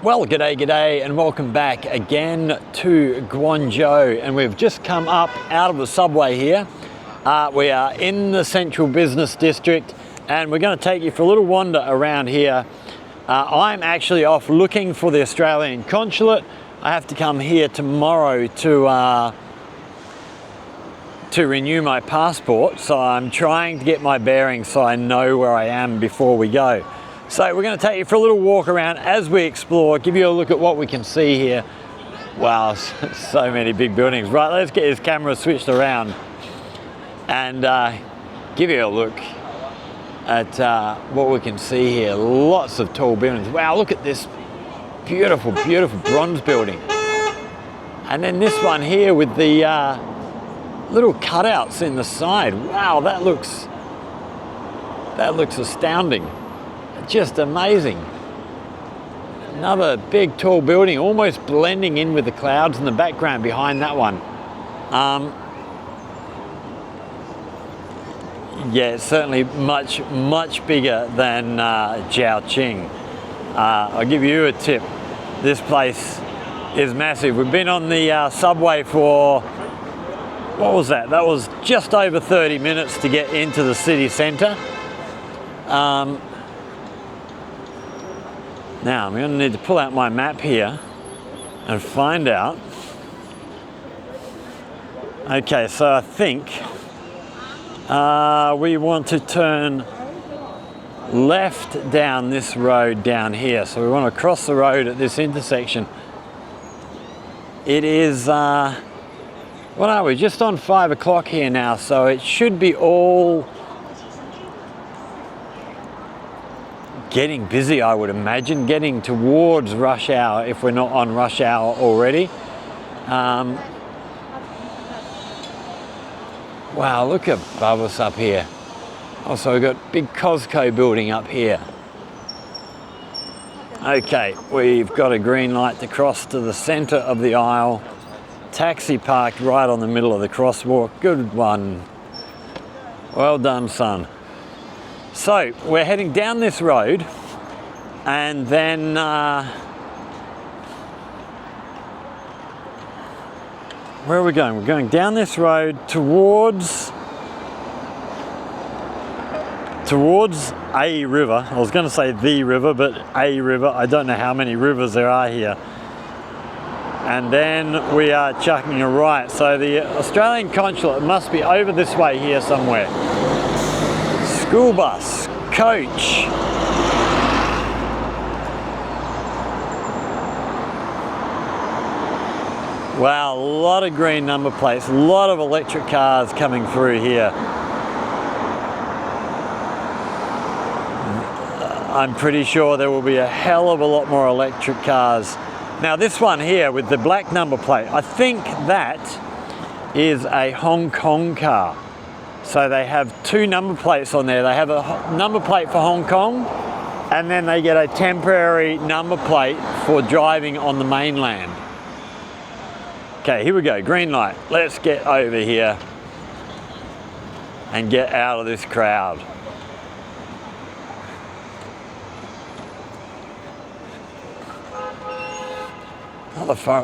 Well, g'day, and welcome back again to Guangzhou. And we've just come up out of the subway here. We are in the central business district, and we're going to take you for a little wander around here. I'm actually off looking for the Australian consulate. I have to come here tomorrow to renew my passport, so I'm trying to get my bearings so I know where I am before we go. So we're going to take you for a little walk around as we explore, give you a look at what we can see here. Wow, so many big buildings. Right, let's get this camera switched around and give you a look at what we can see here. Lots of tall buildings. Wow, look at this beautiful, beautiful bronze building. And then this one here with the little cutouts in the side. Wow, that looks astounding. Just amazing. Another big tall building almost blending in with the clouds in the background behind that one. Yeah, it's certainly much bigger than Jiaoqing. I'll give you a tip. This place is massive. We've been on the subway for, what was that? That was just over 30 minutes to get into the city centre. Now, I'm going to need to pull out my map here and find out. Okay, so I think we want to turn left down this road down here. So we want to cross the road at this intersection. It is, what are we? Just on 5 o'clock here now, so it should be all getting busy, I would imagine, getting towards rush hour if we're not on rush hour already. Wow, look above us up here. Also, we've got big Costco building up here. Okay, we've got a green light to cross to the centre of the aisle. Taxi parked right on the middle of the crosswalk. Good one. Well done, son. So we're heading down this road, and then where are we going? We're going down this road towards a river. I was going to say the river, but a river. I don't know how many rivers there are here. And then we are chucking a right. So the Australian consulate must be over this way here somewhere. School bus, coach. Wow, a lot of green number plates, a lot of electric cars coming through here. I'm pretty sure there will be a hell of a lot more electric cars. Now this one here with the black number plate, I think that is a Hong Kong car. So they have two number plates on there. They have a number plate for Hong Kong, and then they get a temporary number plate for driving on the mainland. Okay, here we go, green light. Let's get over here and get out of this crowd.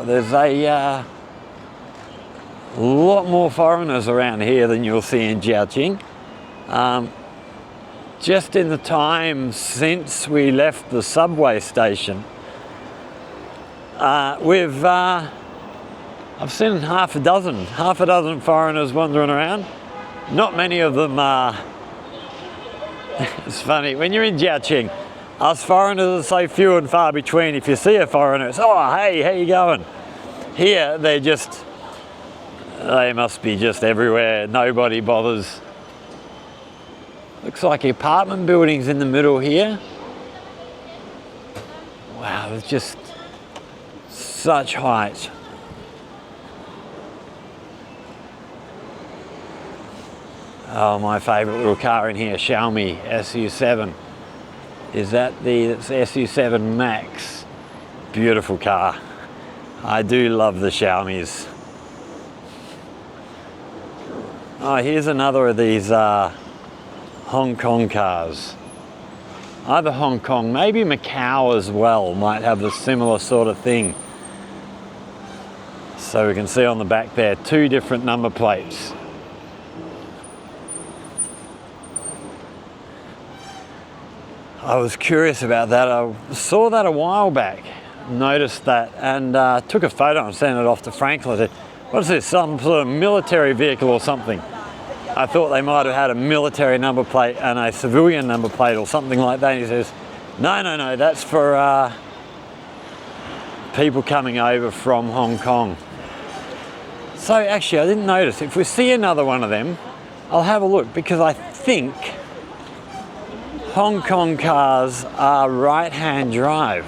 There's a lot more foreigners around here than you'll see in Jiaoqing. Just in the time since we left the subway station, I've seen half a dozen foreigners wandering around. Not many of them are. It's funny, when you're in Jiaoqing, us foreigners are so few and far between. If you see a foreigner, it's, oh, hey, how you going? Here, they must be just everywhere. Nobody bothers. Looks like apartment buildings in the middle here. Wow, there's just such height. Oh, my favourite little car in here, Xiaomi SU7. Is that that's SU7 Max? Beautiful car. I do love the Xiaomis. Oh, here's another of these Hong Kong cars. Either Hong Kong, maybe Macau as well, might have a similar sort of thing. So we can see on the back there, 2 different number plates. I was curious about that. I saw that a while back, noticed that, and took a photo and sent it off to Franklin. I said, what is this, some sort of military vehicle or something? I thought they might have had a military number plate and a civilian number plate or something like that. And he says, no, that's for people coming over from Hong Kong. So actually, I didn't notice. If we see another one of them, I'll have a look, because I think Hong Kong cars are right-hand drive.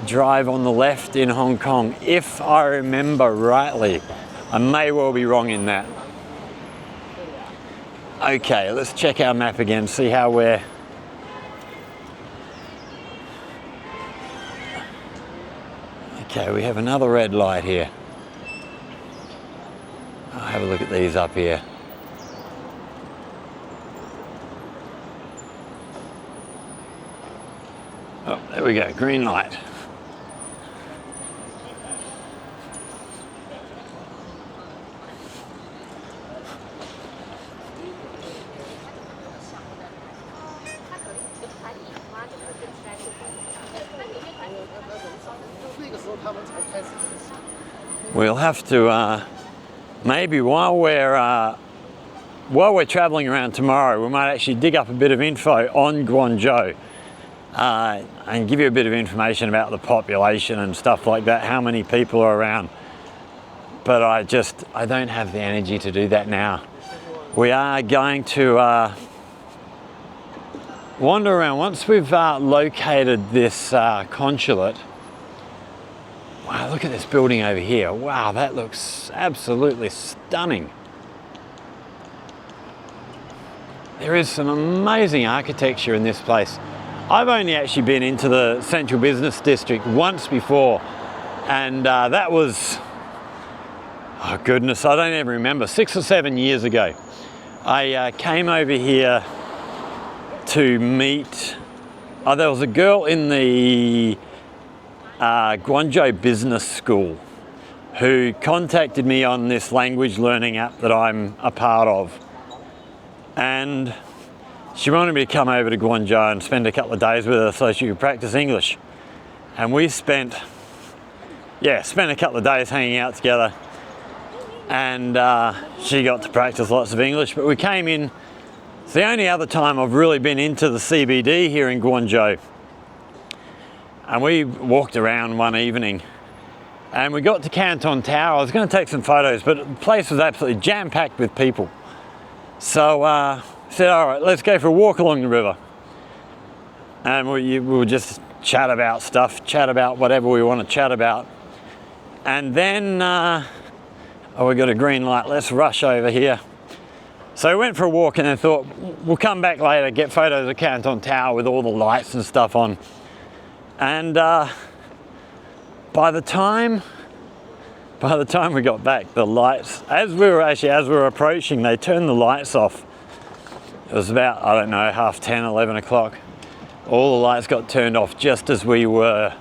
Drive on the left in Hong Kong, if I remember rightly. I may well be wrong in that. Okay, let's check our map again, see how we're... Okay, we have another red light here. I'll have a look at these up here. Oh, there we go, green light. We'll have to maybe while we're traveling around tomorrow, we might actually dig up a bit of info on Guangzhou and give you a bit of information about the population and stuff like that, how many people are around. But I don't have the energy to do that now. We are going to wander around. Once we've located this consulate. Wow, look at this building over here. Wow, that looks absolutely stunning. There is some amazing architecture in this place. I've only actually been into the Central Business District once before, and that was, oh goodness, I don't even remember, 6 or 7 years ago. I came over here to meet, there was a girl in the Guangzhou Business School who contacted me on this language learning app that I'm a part of, and she wanted me to come over to Guangzhou and spend a couple of days with her so she could practice English. And we spent a couple of days hanging out together, and she got to practice lots of English. But we came in, it's the only other time I've really been into the CBD here in Guangzhou. And we walked around one evening and we got to Canton Tower. I was going to take some photos, but the place was absolutely jam-packed with people. So I said, all right, let's go for a walk along the river. And we would just chat about stuff, chat about whatever we want to chat about. And then, we got a green light, let's rush over here. So we went for a walk and then thought, we'll come back later, get photos of Canton Tower with all the lights and stuff on. And by the time we got back, the lights, as we were approaching, they turned the lights off. It was about, I don't know, 10:30, 11 o'clock. All the lights got turned off just as we were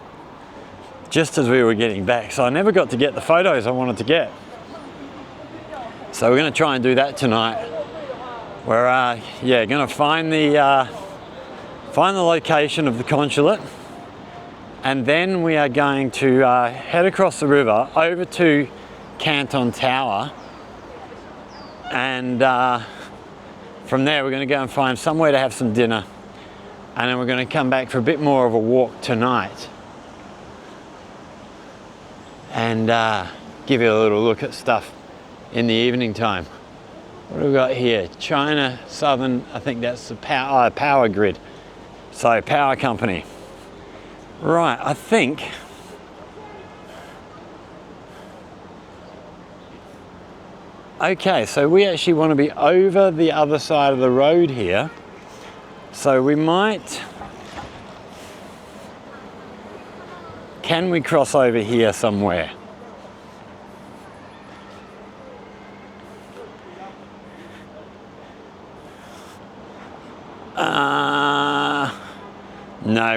getting back. So I never got to get the photos I wanted to get. So we're going to try and do that tonight. We're going to find the location of the consulate. And then we are going to head across the river over to Canton Tower, and from there we're going to go and find somewhere to have some dinner, and then we're going to come back for a bit more of a walk tonight and give you a little look at stuff in the evening time. What have we got here? China Southern, I think that's the power grid, so power company. Right, I think okay, so we actually want to be over the other side of the road here. So we might, can we cross over here somewhere?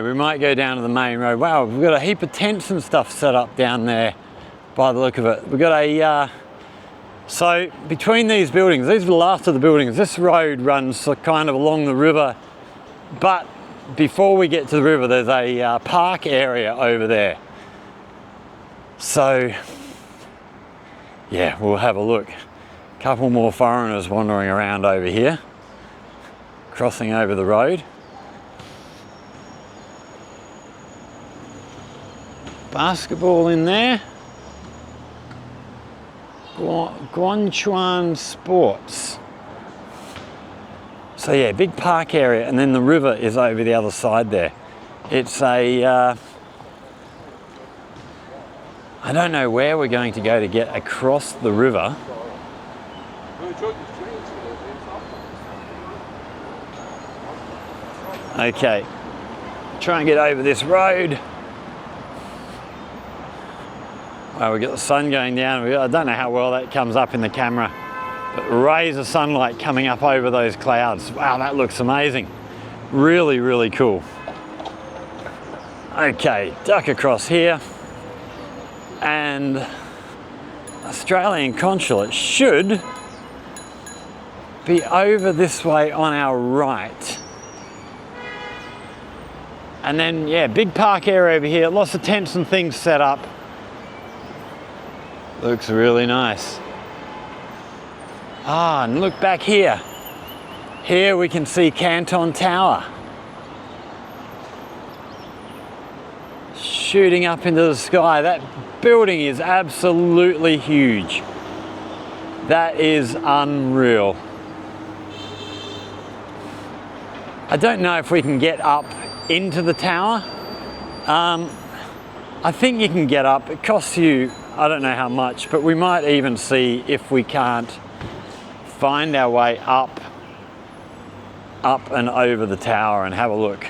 know, we might go down to the main road. Wow, we've got a heap of tents and stuff set up down there by the look of it. We've got a, so between these buildings, these are the last of the buildings. This road runs kind of along the river, but before we get to the river, there's a park area over there. So, yeah, we'll have a look. A couple more foreigners wandering around over here, crossing over the road. Basketball in there. Guanchuan Sports. So yeah, big park area, and then the river is over the other side there. It's a, I don't know where we're going to go to get across the river. Okay, try and get over this road. We've got the sun going down. I don't know how well that comes up in the camera, but rays of sunlight coming up over those clouds. Wow, that looks amazing. Really, really cool. Okay, duck across here. And Australian consulate should be over this way on our right. And then, yeah, big park area over here. Lots of tents and things set up. Looks really nice. Ah, and look back here. Here we can see Canton Tower. Shooting up into the sky. That building is absolutely huge. That is unreal. I don't know if we can get up into the tower. I think you can get up. It costs you, I don't know how much, but we might even see if we can't find our way up and over the tower and have a look.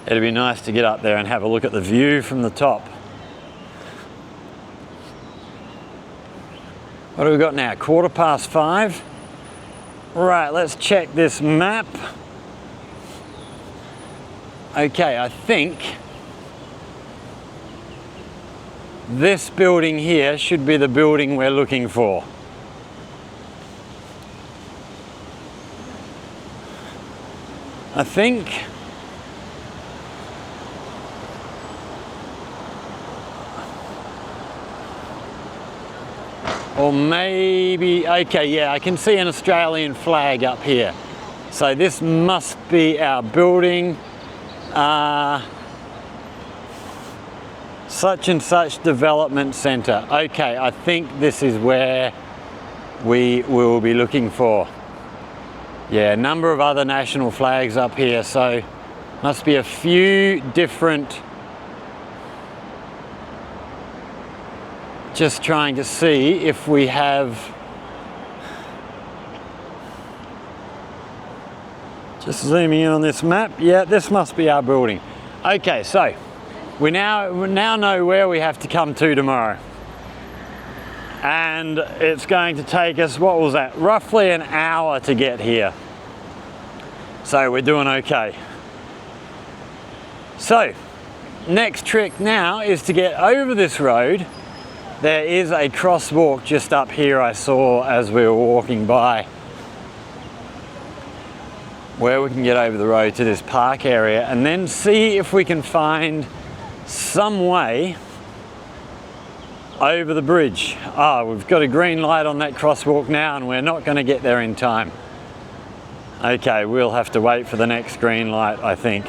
It'd be nice to get up there and have a look at the view from the top. What do we got now? 5:15. Right, let's check this map. Okay, I think this building here should be the building we're looking for. I think. Or maybe, okay, yeah, I can see an Australian flag up here. So this must be our building. Such and such development centre. Okay, I think this is where we will be looking for. Yeah, a number of other national flags up here, so must be a few different. Just trying to see if we have. Just zooming in on this map. Yeah, this must be our building. Okay, so we now know where we have to come to tomorrow. And it's going to take us, what was that? Roughly an hour to get here. So we're doing okay. So, next trick now is to get over this road. There is a crosswalk just up here I saw as we were walking by, where we can get over the road to this park area and then see if we can find some way over the bridge. Ah, we've got a green light on that crosswalk now and we're not going to get there in time. Okay, we'll have to wait for the next green light, I think.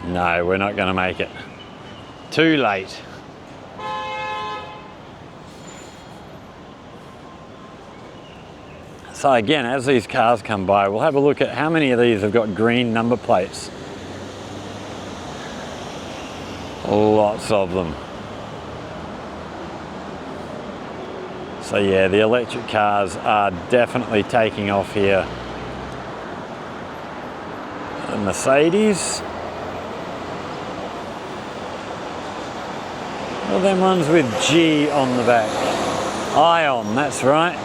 No, we're not going to make it. Too late. So again, as these cars come by, we'll have a look at how many of these have got green number plates. Lots of them. So yeah, the electric cars are definitely taking off here. A Mercedes. All them ones with G on the back. Ion, that's right.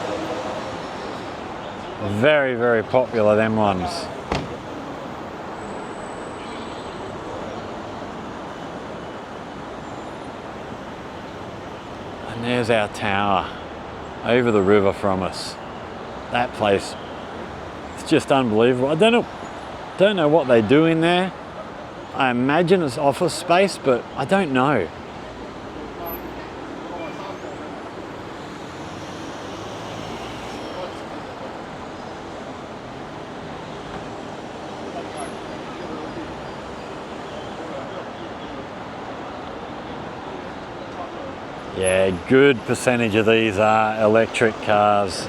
Very, very popular, them ones. And there's our tower over the river from us. That place, it's just unbelievable. I don't know what they do in there. I imagine it's office space, but I don't know. Yeah, good percentage of these are electric cars.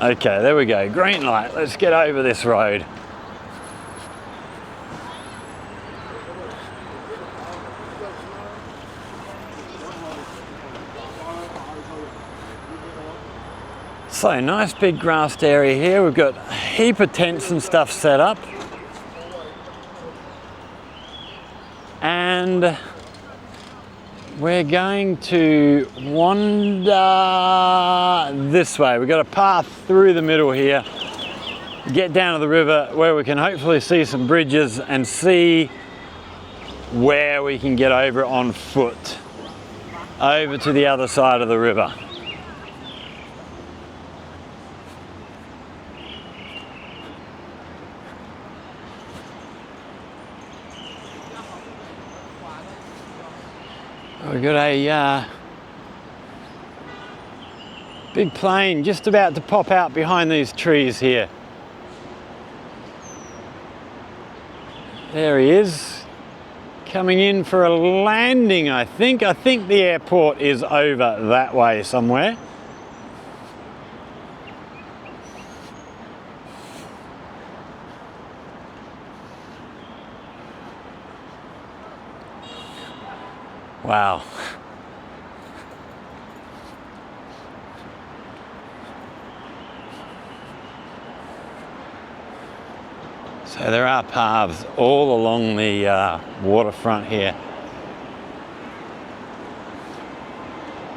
Okay, there we go. Green light. Let's get over this road. So, nice big grassed area here. We've got a heap of tents and stuff set up. And we're going to wander this way. We've got a path through the middle here, get down to the river where we can hopefully see some bridges and see where we can get over on foot, over to the other side of the river. We've got a big plane just about to pop out behind these trees here. There he is, coming in for a landing, I think. I think the airport is over that way somewhere. Wow. So there are paths all along the waterfront here.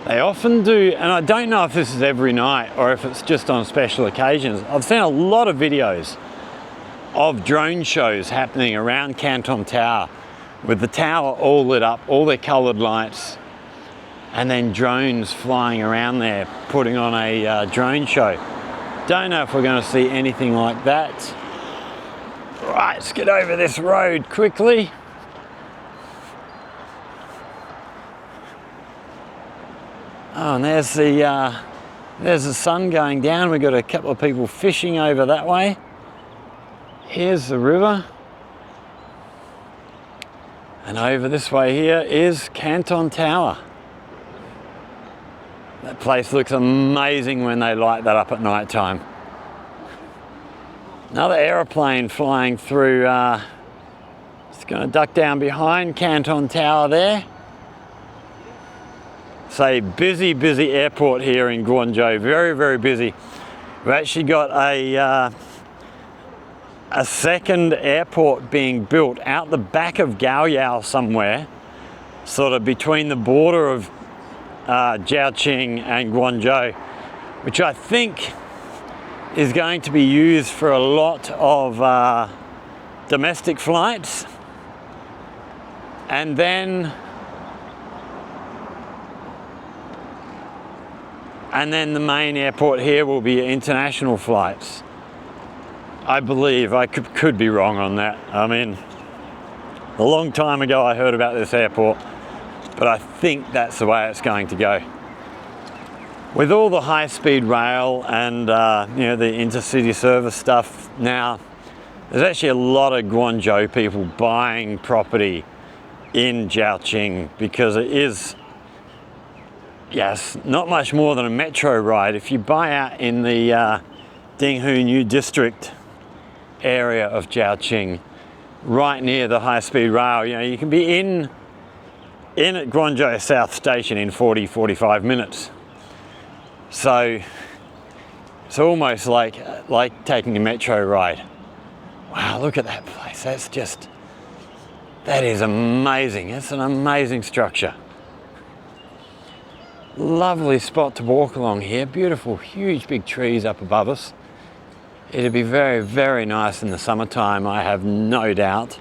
They often do, and I don't know if this is every night or if it's just on special occasions. I've seen a lot of videos of drone shows happening around Canton Tower, with the tower all lit up, all their coloured lights, and then drones flying around there, putting on a drone show. Don't know if we're going to see anything like that. Right, let's get over this road quickly. Oh, and there's the sun going down. We've got a couple of people fishing over that way. Here's the river. And over this way here is Canton Tower. That place looks amazing when they light that up at night time. Another aeroplane flying through. It's going to duck down behind Canton Tower there. It's a busy, busy airport here in Guangzhou. Very, very busy. We've actually got a second airport being built out the back of Gaoyao somewhere, sort of between the border of Jiaoqing and Guangzhou, which I think is going to be used for a lot of domestic flights. And then the main airport here will be international flights. I believe. I could be wrong on that. I mean, a long time ago I heard about this airport, but I think that's the way it's going to go. With all the high-speed rail and you know, the intercity service stuff now, there's actually a lot of Guangzhou people buying property in Jiaoqing because it is, yes, not much more than a metro ride. If you buy out in the Dinghu New District area of Jiaoqing, right near the high-speed rail, you know, you can be in at Guangzhou South Station in 40-45 minutes. So It's almost like taking a metro ride. Wow, look at that place. That is amazing. It's an amazing structure. Lovely spot to walk along here. Beautiful, huge, big trees up above us. It'd be very, very nice in the summertime, I have no doubt.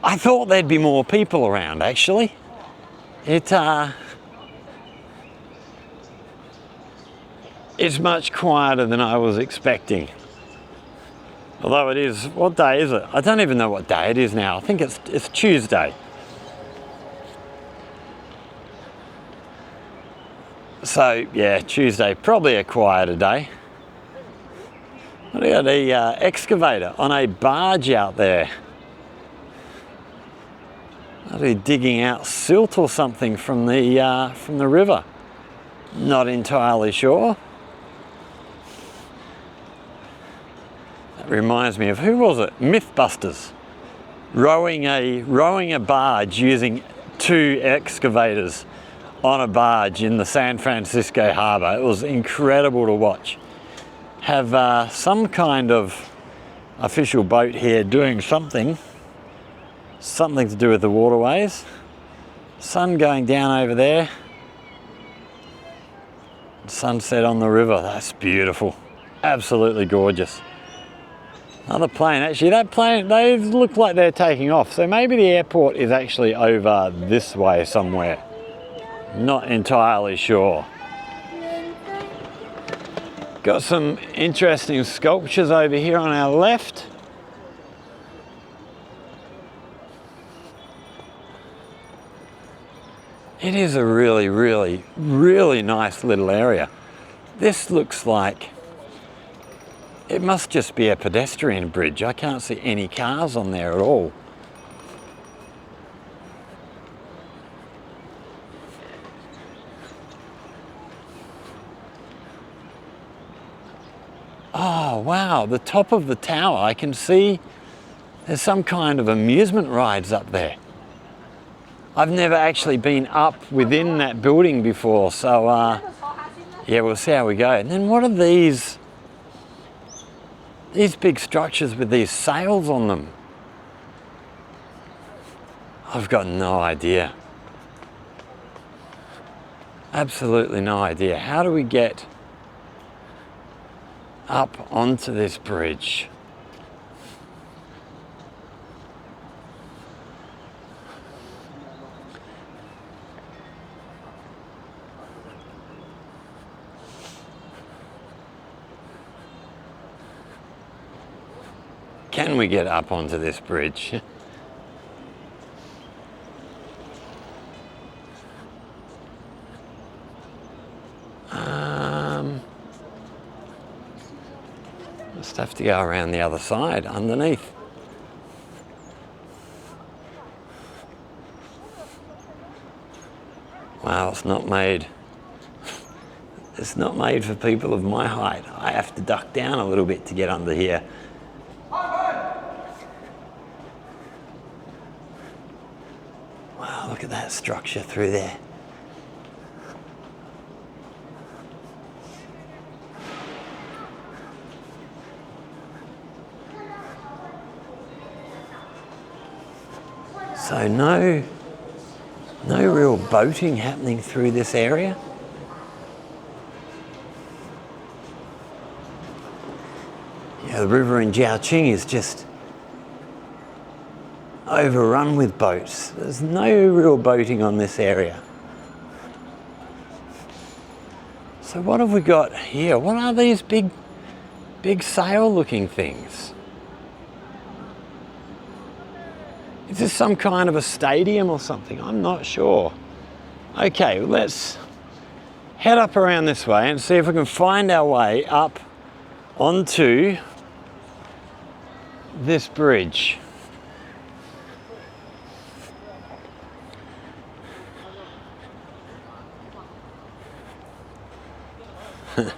I thought there'd be more people around, actually. It's much quieter than I was expecting. Although it is, what day is it? I don't even know what day it is now. I think it's Tuesday. So yeah, Tuesday, probably a quieter day. Look at the excavator on a barge out there. Are they digging out silt or something from the river? Not entirely sure. That reminds me of, who was it? Mythbusters. Rowing a barge using 2 excavators on a barge in the San Francisco harbor. It was incredible to watch. Have some kind of official boat here doing something to do with the waterways. Sun going down over there. Sunset on the river. That's beautiful. Absolutely gorgeous. Another plane. Actually, that plane, they look like they're taking off. So maybe the airport is actually over this way somewhere. Not entirely sure. Got some interesting sculptures over here on our left. It is a really, really, really nice little area. This looks like it must just be a pedestrian bridge. I can't see any cars on there at all. Oh wow, the top of the tower, I can see there's some kind of amusement rides up there. I've never actually been up within that building before, so yeah, we'll see how we go. And then what are these big structures with these sails on them? I've got no idea. Absolutely no idea. How do we get up onto this bridge? Can we get up onto this bridge? Just have to go around the other side, underneath. Wow, it's not made for people of my height. I have to duck down a little bit to get under here. Wow, look at that structure through there. So no real boating happening through this area. Yeah, the river in Jiaoqing is just overrun with boats. There's no real boating on this area. So what have we got here? What are these big sail looking things? Is this some kind of a stadium or something? I'm not sure. Okay, well, let's head up around this way and see if we can find our way up onto this bridge. We've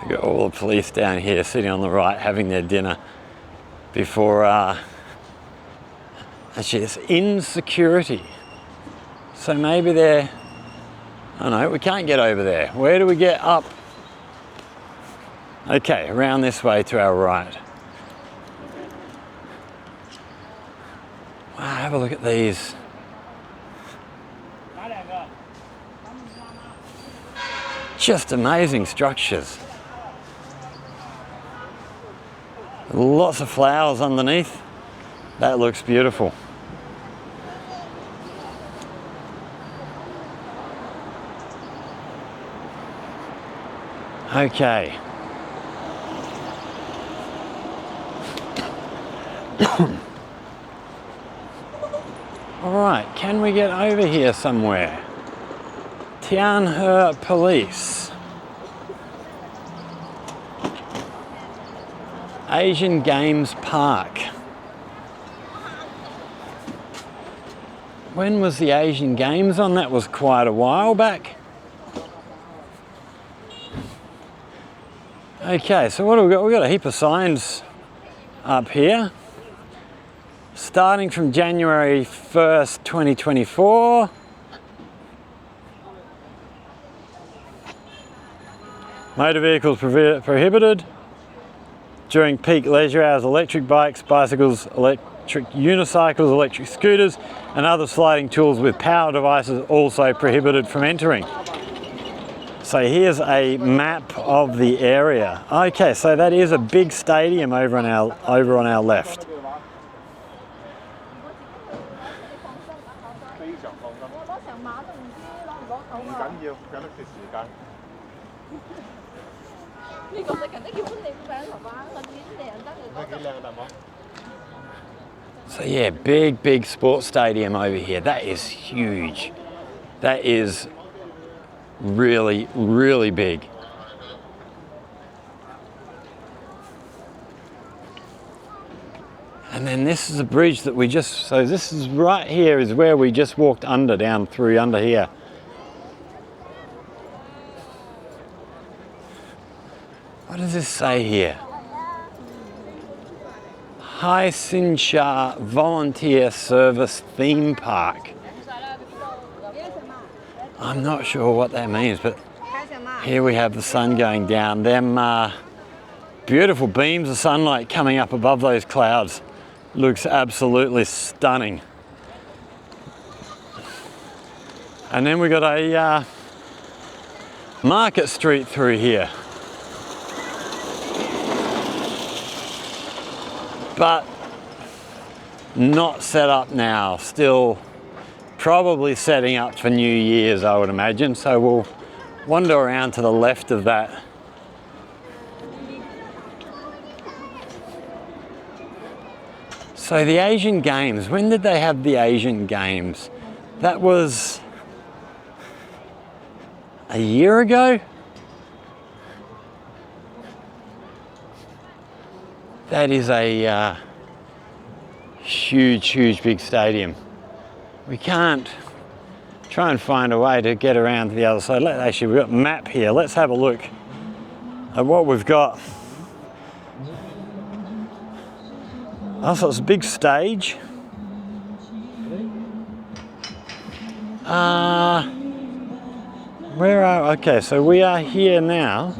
got all the police down here sitting on the right having their dinner before actually it's insecurity. So maybe they're, oh no, we can't get over there. Where do we get up? Okay, around this way to our right. Wow, have a look at these. Just amazing structures. Lots of flowers underneath. That looks beautiful. Okay. All right, can we get over here somewhere? Tianhe Police. Asian Games Park. When was the Asian Games on? That was quite a while back. Okay, so what do we got? We've got a heap of signs up here. Starting from January 1st, 2024. Motor vehicles prohibited. During peak leisure hours, electric bikes, bicycles, electric unicycles, electric scooters, and other sliding tools with power devices also prohibited from entering. So here's a map of the area. Okay, so that is a big stadium over on our left. So yeah, big sports stadium over here. That is huge. That is really big. And then this is a bridge that so this is right here is where we just walked down through under here. What does this say here? Hai Sin Sha Volunteer Service Theme Park. I'm not sure what that means, but here we have the sun going down. Them beautiful beams of sunlight coming up above those clouds. Looks absolutely stunning. And then we got a market street through here. But not set up now, still probably setting up for New Year's, I would imagine. So we'll wander around to the left of that. So the Asian Games, when did they have the Asian Games? That was a year ago? That is a huge big stadium. We can't try and find a way to get around to the other side. Actually, we've got a map here. Let's have a look at what we've got. Oh, so it's a big stage. Okay, so we are here now.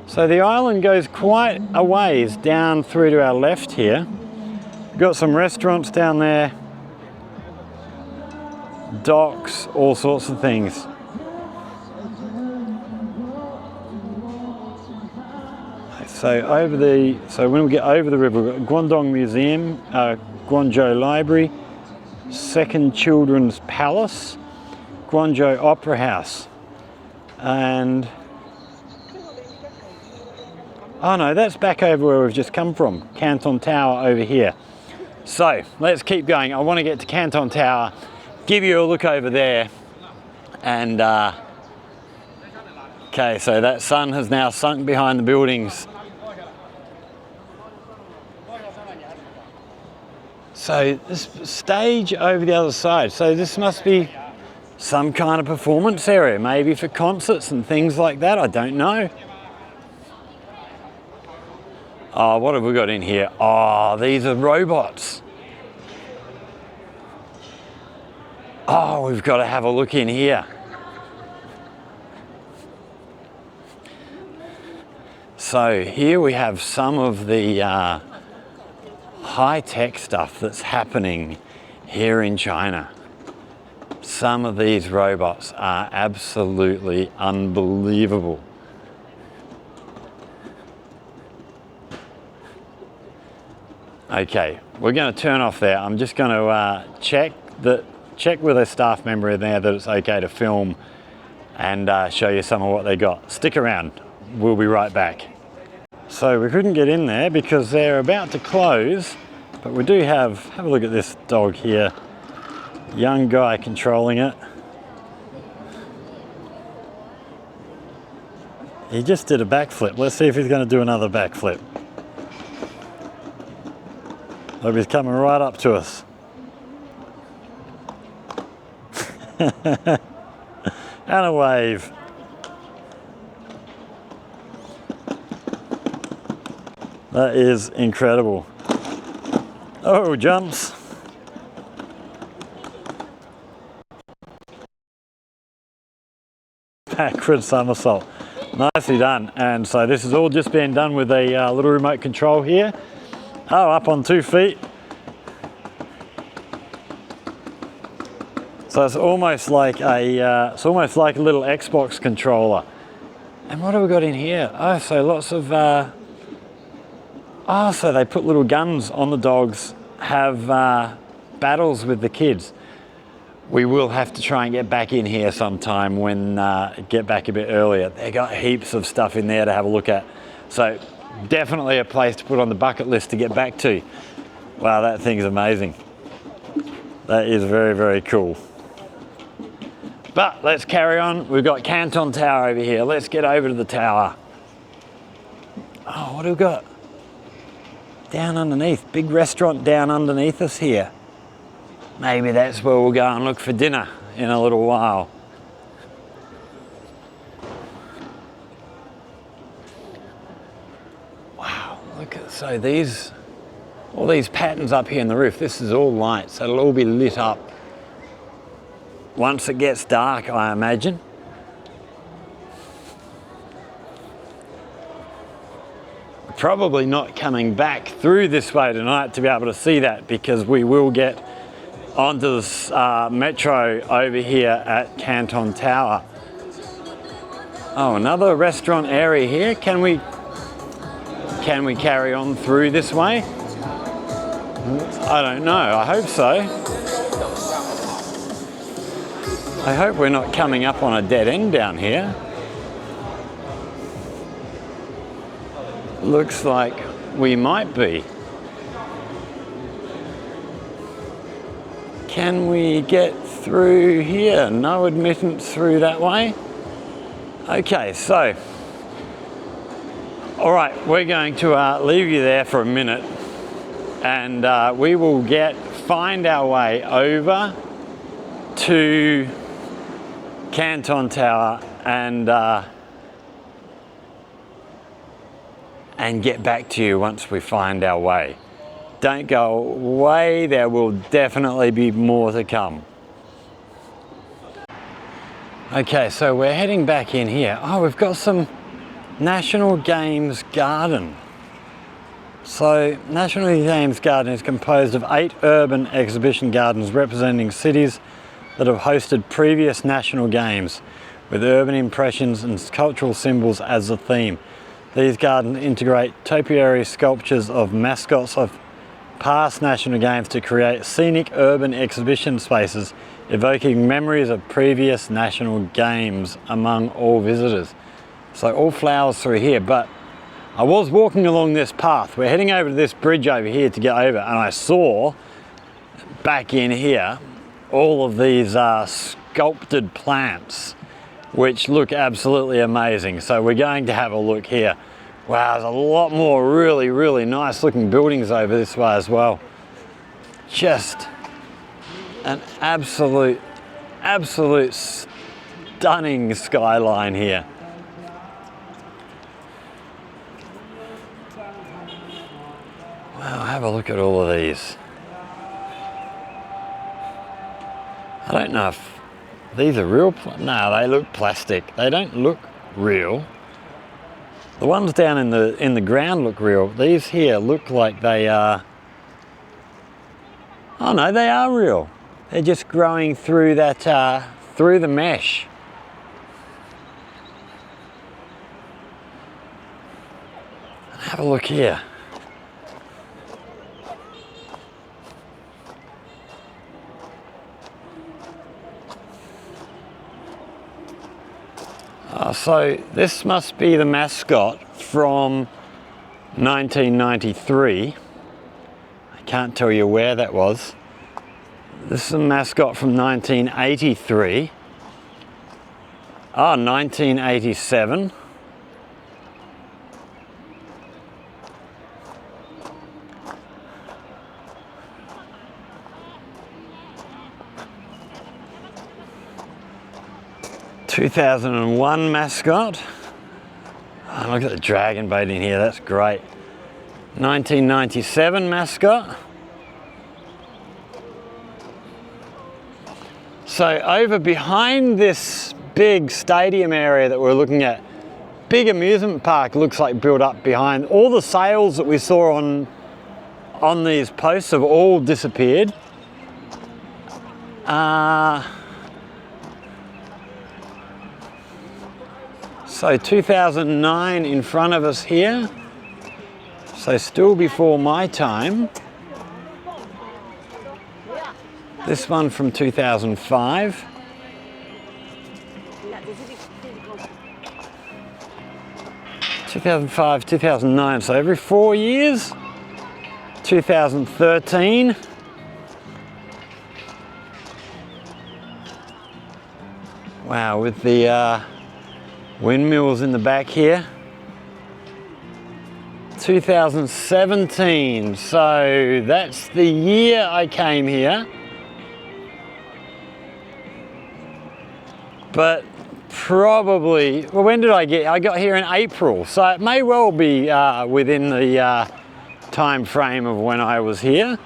So the island goes quite a ways down through to our left here. We've got some restaurants down there, docks, all sorts of things. So when we get over the river, we've got Guangdong Museum, Guangzhou Library, Second Children's Palace, Guangzhou Opera House, and oh no, that's back over where we've just come from, Canton Tower over here. So let's keep going. I want to get to Canton Tower, give you a look over there, and okay, so that sun has now sunk behind the buildings. So this stage over the other side, so this must be some kind of performance area, maybe for concerts and things like that, I don't know. Oh, what have we got in here? Oh, these are robots. Oh, we've got to have a look in here. So here we have some of the high-tech stuff that's happening here in China. Some of these robots are absolutely unbelievable. Okay, we're going to turn off there. I'm just going to check with a staff member in there that it's okay to film and show you some of what they got. Stick around, we'll be right back. So we couldn't get in there because they're about to close, but we do have a look at this dog here. Young guy controlling it. He just did a backflip. Let's see if he's going to do another backflip. Look, he's coming right up to us. And a wave. That is incredible. Oh, jumps. Backward somersault. Nicely done. And so this has all just been done with a little remote control here. Oh, up on 2 feet. So it's almost like a little Xbox controller. And what have we got in here? Oh, so lots of so they put little guns on the dogs, have battles with the kids. We will have to try and get back in here sometime when get back a bit earlier. They got heaps of stuff in there to have a look at. So definitely a place to put on the bucket list to get back to. Wow, that thing's amazing. That is very, very cool. But let's carry on. We've got Canton Tower over here. Let's get over to the tower. Oh, what do we got? Down underneath, big restaurant down underneath us here. Maybe that's where we'll go and look for dinner in a little while. Wow, look at, so all these patterns up here in the roof, this is all light, so it'll all be lit up once it gets dark, I imagine. Probably not coming back through this way tonight to be able to see that, because we will get onto this metro over here at Canton Tower. Oh, another restaurant area here. Can we carry on through this way? I don't know. I hope so. I hope we're not coming up on a dead end down here. Looks like we might be. Can we get through here? No admittance through that way. Okay, so, all right, we're going to leave you there for a minute, and we will find our way over to Canton Tower and get back to you once we find our way. Don't go away, there will definitely be more to come. Okay, so we're heading back in here. Oh, we've got some National Games Garden. So, National Games Garden is composed of 8 urban exhibition gardens representing cities that have hosted previous national games, with urban impressions and cultural symbols as the theme. These gardens integrate topiary sculptures of mascots of past national games to create scenic urban exhibition spaces, evoking memories of previous national games among all visitors. So all flowers through here, but I was walking along this path. We're heading over to this bridge over here to get over, and I saw back in here all of these sculpted plants, which look absolutely amazing. So we're going to have a look here. Wow, there's a lot more really, really nice looking buildings over this way as well. Just an absolute stunning skyline here. Wow, have a look at all of these. I don't know if these are real. No, they look plastic. They don't look real. The ones down in the ground look real. These here look like they are. Oh no, they are real. They're just growing through that through the mesh. Have a look here. So this must be the mascot from 1993. I can't tell you where that was. This is a mascot from 1983. 1987. ...2001 mascot. Oh, look at the dragon bait in here, that's great. 1997 mascot. So over behind this big stadium area that we're looking at, big amusement park looks like built up behind. All the sails that we saw on these posts have all disappeared. So 2009 in front of us here, so still before my time. This one from 2005. 2005, 2009, so every 4 years. 2013. Wow, with the windmills in the back here. 2017, so that's the year I came here. But probably, well, when did I get? I got here in April, so it may well be within the time frame of when I was here.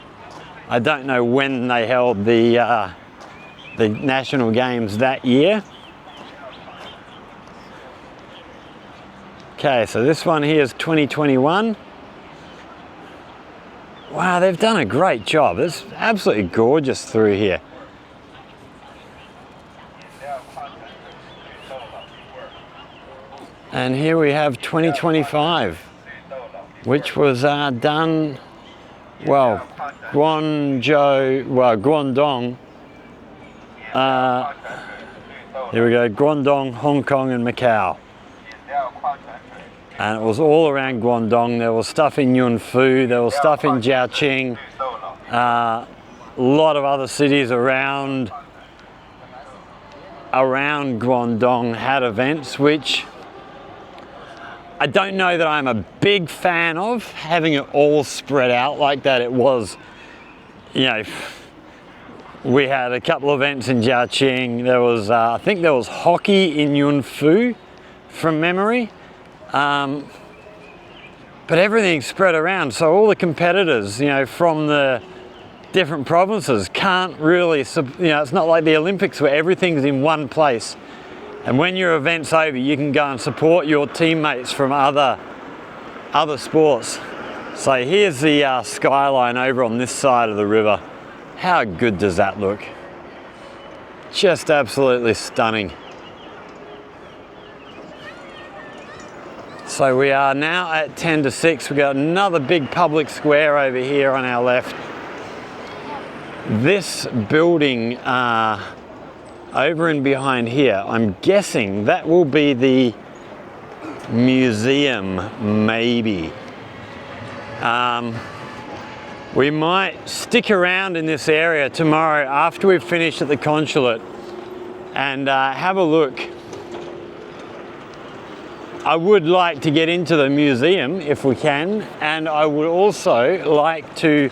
I don't know when they held the national games that year. Okay, so this one here is 2021. Wow, they've done a great job. It's absolutely gorgeous through here. And here we have 2025, which was done, well, Guangdong. Here we go, Guangdong, Hong Kong and Macau. And it was all around Guangdong. There was stuff in Yunfu, there was stuff in Jiaqing, a lot of other cities around Guangdong had events, which I don't know that I'm a big fan of, having it all spread out like that. It was, you know, we had a couple of events in Jiaqing. There was, I think there was hockey in Yunfu from memory. But everything spread around, so all the competitors, you know, from the different provinces can't really, you know, it's not like the Olympics where everything's in one place. And when your event's over, you can go and support your teammates from other sports. So here's the skyline over on this side of the river. How good does that look? Just absolutely stunning. So we are now at 10 to 6. We've got another big public square over here on our left. This building over and behind here, I'm guessing that will be the museum, maybe. We might stick around in this area tomorrow after we've finished at the consulate and have a look. I would like to get into the museum if we can, and I would also like to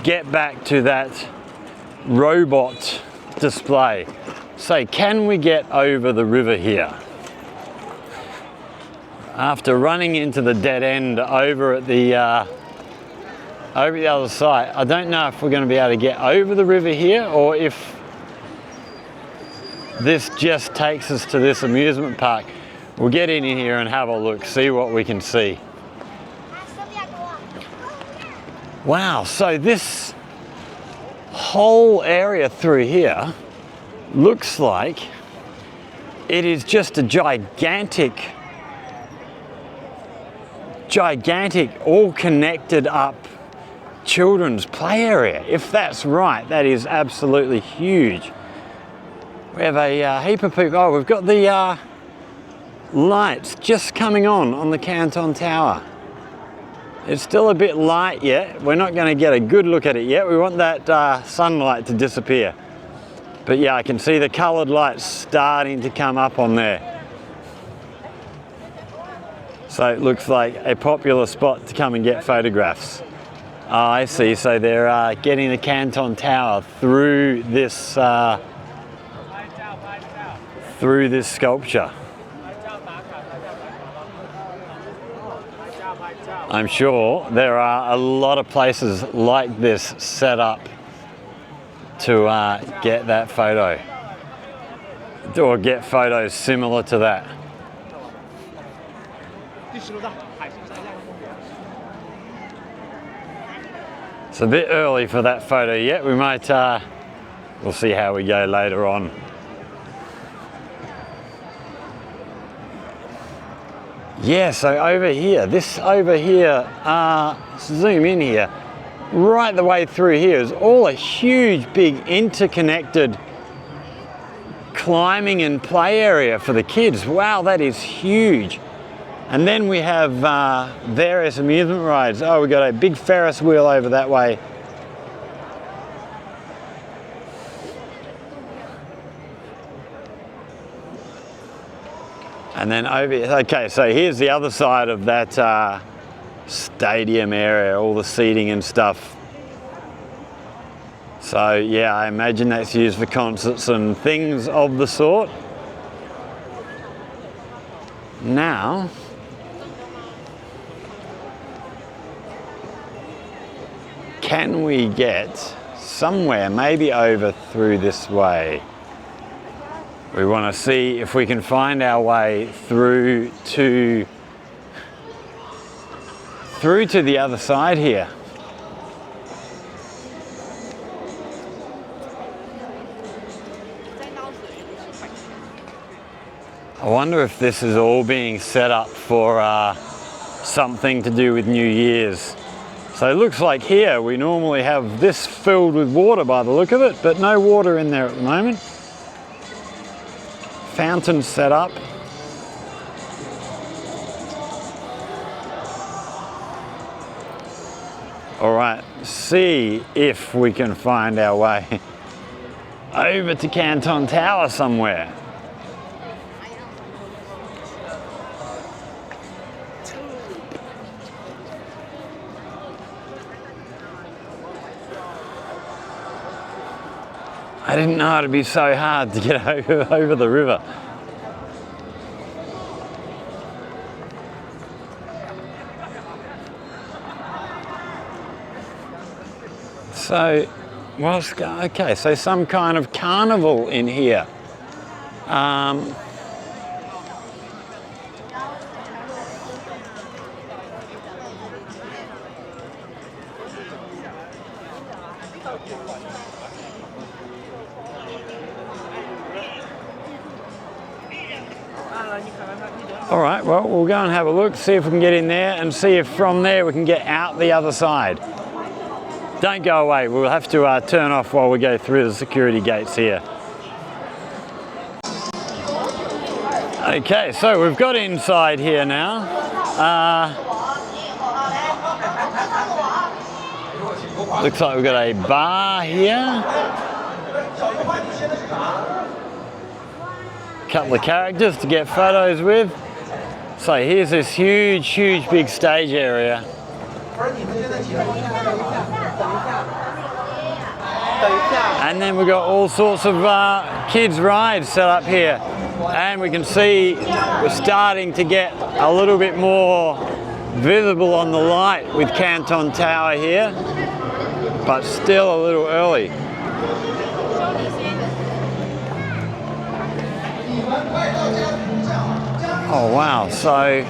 get back to that robot display. So can we get over the river here? After running into the dead end over at the other side, I don't know if we're going to be able to get over the river here or if this just takes us to this amusement park. We'll get in here and have a look, see what we can see. Wow, so this whole area through here looks like it is just a gigantic, all connected up children's play area. If that's right, that is absolutely huge. We have a heap of people. Oh, we've got the lights just coming on the Canton Tower. It's still a bit light yet. We're not going to get a good look at it yet. We want that sunlight to disappear. But yeah, I can see the coloured lights starting to come up on there. So it looks like a popular spot to come and get photographs. Oh, I see. So they're getting the Canton Tower through this sculpture. I'm sure there are a lot of places like this set up to get that photo, or get photos similar to that. It's a bit early for that photo yet. We might, we'll see how we go later on. Yeah, so over here, zoom in here, right the way through here is all a huge, big, interconnected climbing and play area for the kids. Wow, that is huge. And then we have various amusement rides. Oh, we've got a big Ferris wheel over that way. And then over here, okay, so here's the other side of that stadium area, all the seating and stuff. So yeah, I imagine that's used for concerts and things of the sort. Now, can we get somewhere, maybe over through this way? We want to see if we can find our way through to the other side here. I wonder if this is all being set up for something to do with New Year's. So it looks like here we normally have this filled with water by the look of it, but no water in there at the moment. Fountain set up. All right, see if we can find our way over to Canton Tower somewhere. I didn't know it'd be so hard to get over the river. So, okay, so some kind of carnival in here. All right, well, we'll go and have a look, see if we can get in there and see if from there we can get out the other side. Don't go away, we'll have to turn off while we go through the security gates here. Okay, so we've got inside here now. Looks like we've got a bar here. A couple of characters to get photos with. So here's this huge, big stage area. And then we've got all sorts of kids' rides set up here. And we can see we're starting to get a little bit more visible on the light with Canton Tower here, but still a little early. Oh wow, so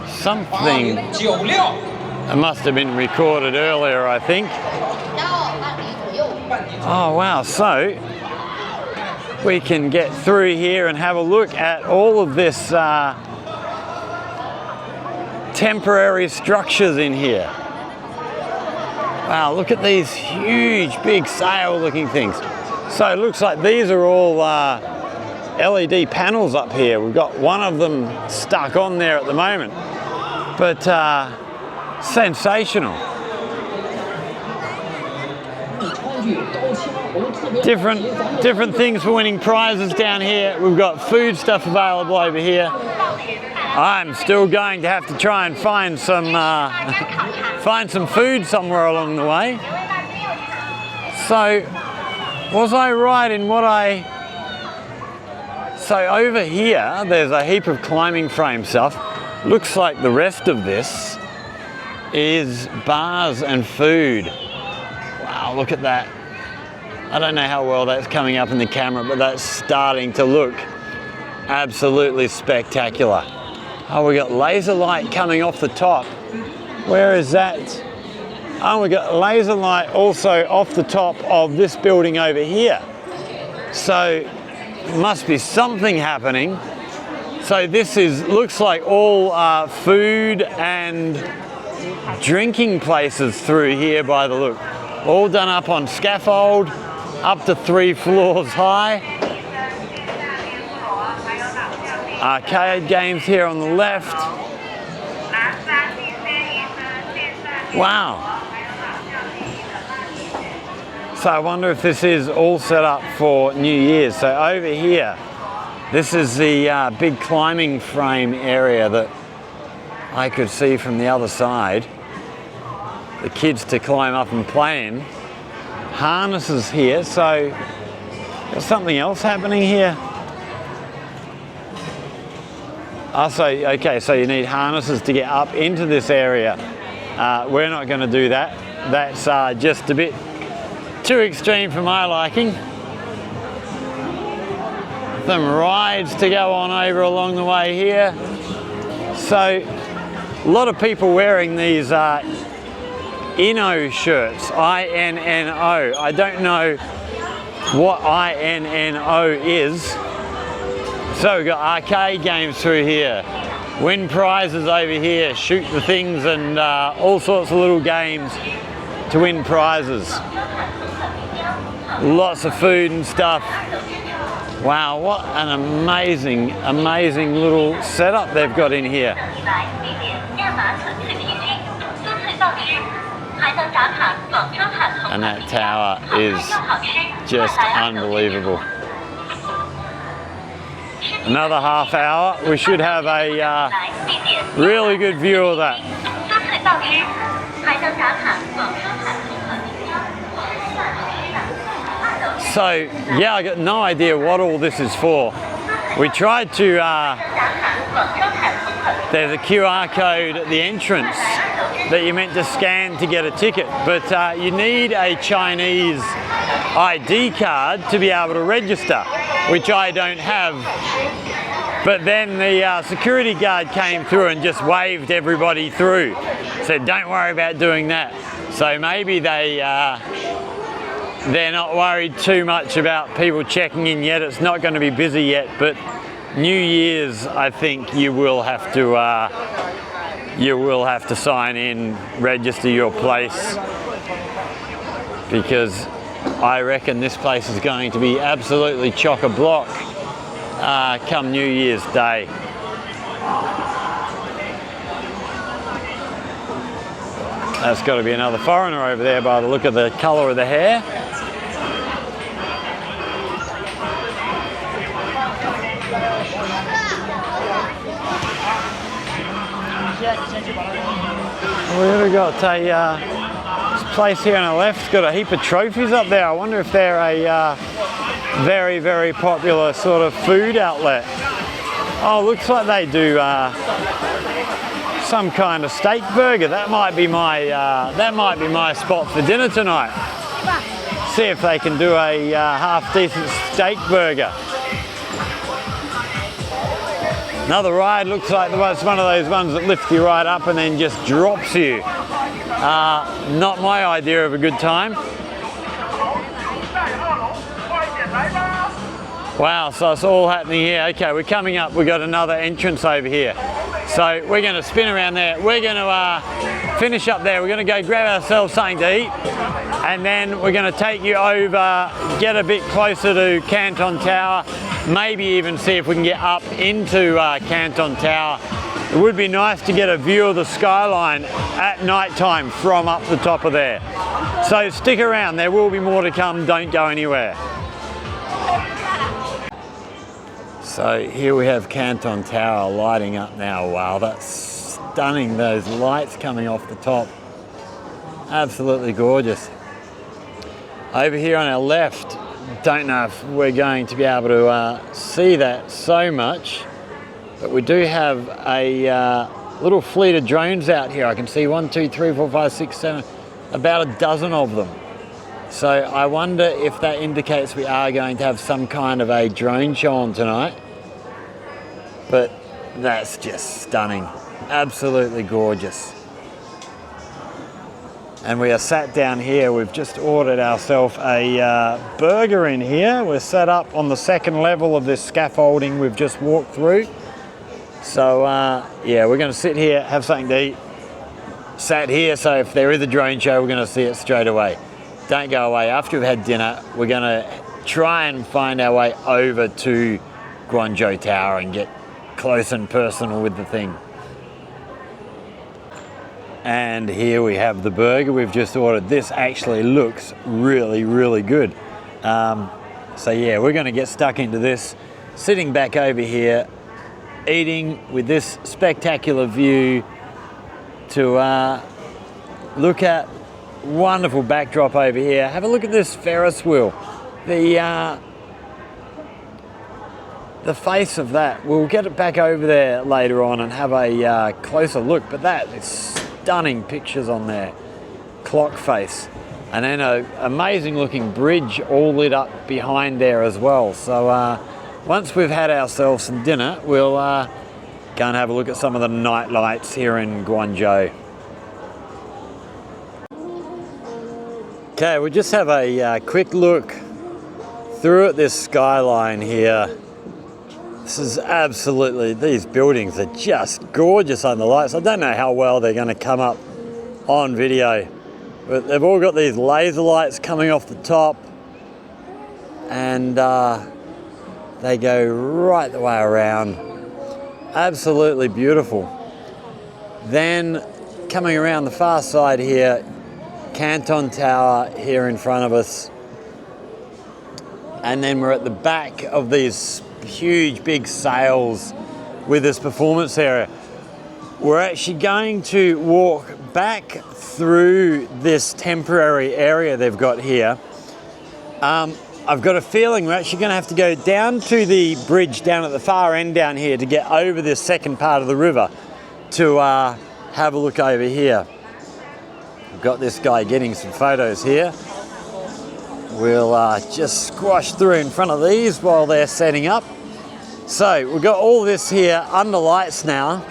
something must have been recorded earlier, I think. Oh wow, so we can get through here and have a look at all of this temporary structures in here. Wow, look at these huge, big sail looking things. So it looks like these are all LED panels up here. We've got one of them stuck on there at the moment, but sensational. Different things for winning prizes down here. We've got food stuff available over here. I'm still going to have to try and find some food somewhere along the way. So, was I right in what So over here, there's a heap of climbing frame stuff. Looks like the rest of this is bars and food. Wow, look at that. I don't know how well that's coming up in the camera, but that's starting to look absolutely spectacular. Oh, we got laser light coming off the top. Where is that? Oh, we got laser light also off the top of this building over here. So, must be something happening. So this looks like all food and drinking places through here by the look. All done up on scaffold, up to 3 floors high. Arcade games here on the left. Wow. So I wonder if this is all set up for New Year's. So over here, this is the big climbing frame area that I could see from the other side. The kids to climb up and play in. Harnesses here, so there's something else happening here. Okay, so you need harnesses to get up into this area. We're not going to do that. That's just a bit too extreme for my liking. Some rides to go on over along the way here. So, a lot of people wearing these INO shirts, I-N-N-O. I don't know what I-N-N-O is. So we've got arcade games through here, win prizes over here, shoot the things, and all sorts of little games to win prizes. Lots of food and stuff. Wow, what an amazing, amazing little setup they've got in here. And that tower is just unbelievable. Another half hour, we should have a really good view of that. So, yeah, I got no idea what all this is for. We tried to, there's a QR code at the entrance that you're meant to scan to get a ticket, but you need a Chinese ID card to be able to register, which I don't have. But then the security guard came through and just waved everybody through. Said, don't worry about doing that. So maybe they're not worried too much about people checking in yet. It's not going to be busy yet, but New Year's, I think you will have to sign in, register your place, because I reckon this place is going to be absolutely chock-a-block come New Year's Day. That's got to be another foreigner over there by the look of the colour of the hair. We've got a this place here on the left's got a heap of trophies up there. I wonder if they're a very, very popular sort of food outlet. Oh, looks like they do some kind of steak burger. That might be my spot for dinner tonight. See if they can do a half decent steak burger. Another ride looks like it's one of those ones that lifts you right up and then just drops you. Not my idea of a good time. Wow, so it's all happening here. Okay, we're coming up. We've got another entrance over here. So we're going to spin around there. We're going to finish up there. We're going to go grab ourselves something to eat. And then we're going to take you over, get a bit closer to Canton Tower. Maybe even see if we can get up into Canton Tower. It would be nice to get a view of the skyline at night time from up the top of there. So stick around. There will be more to come. Don't go anywhere. So here we have Canton Tower lighting up now. Wow, that's stunning, those lights coming off the top. Absolutely gorgeous. Over here on our left, don't know if we're going to be able to see that so much, but we do have a little fleet of drones out here. I can see 1, 2, 3, 4, 5, 6, 7, about a dozen of them. So I wonder if that indicates we are going to have some kind of a drone show on tonight. But that's just stunning. Absolutely gorgeous. And we are sat down here. We've just ordered ourselves a burger in here. We're set up on the second level of this scaffolding we've just walked through. So yeah, we're going to sit here, have something to eat. Sat here, so if there is a drone show, we're going to see it straight away. Don't go away. After we've had dinner, we're going to try and find our way over to Guangzhou Tower and get close and personal with the thing. And here we have the burger we've just ordered. This actually looks really, really good. So yeah, we're going to get stuck into this, sitting back over here, eating with this spectacular view to look at. Wonderful backdrop over here. Have a look at this Ferris wheel. The face of that. We'll get it back over there later on and have a closer look, but that is stunning pictures on there. Clock face. And then an amazing looking bridge all lit up behind there as well. So once we've had ourselves some dinner, we'll go and have a look at some of the night lights here in Guangzhou. Okay, we'll just have a quick look through at this skyline here. This is absolutely, these buildings are just gorgeous under the lights. I don't know how well they're going to come up on video, but they've all got these laser lights coming off the top, and they go right the way around. Absolutely beautiful. Then coming around the far side here, Canton Tower here in front of us, and then we're at the back of these huge big sails with this performance area. We're actually going to walk back through this temporary area they've got here. I've got a feeling we're actually going to have to go down to the bridge down at the far end down here to get over this second part of the river to have a look over here. We've got this guy getting some photos here. We'll just squash through in front of these while they're setting up. So we've got all this here under lights now,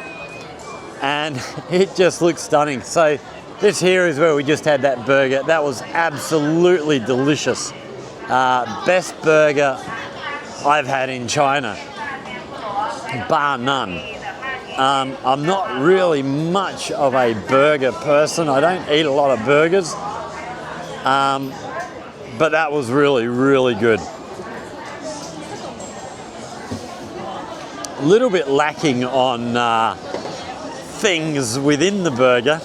and it just looks stunning. So this here is where we just had that burger. That was absolutely delicious. Best burger I've had in China, bar none. I'm not really much of a burger person. I don't eat a lot of burgers. But that was really, really good. A little bit lacking on things within the burger.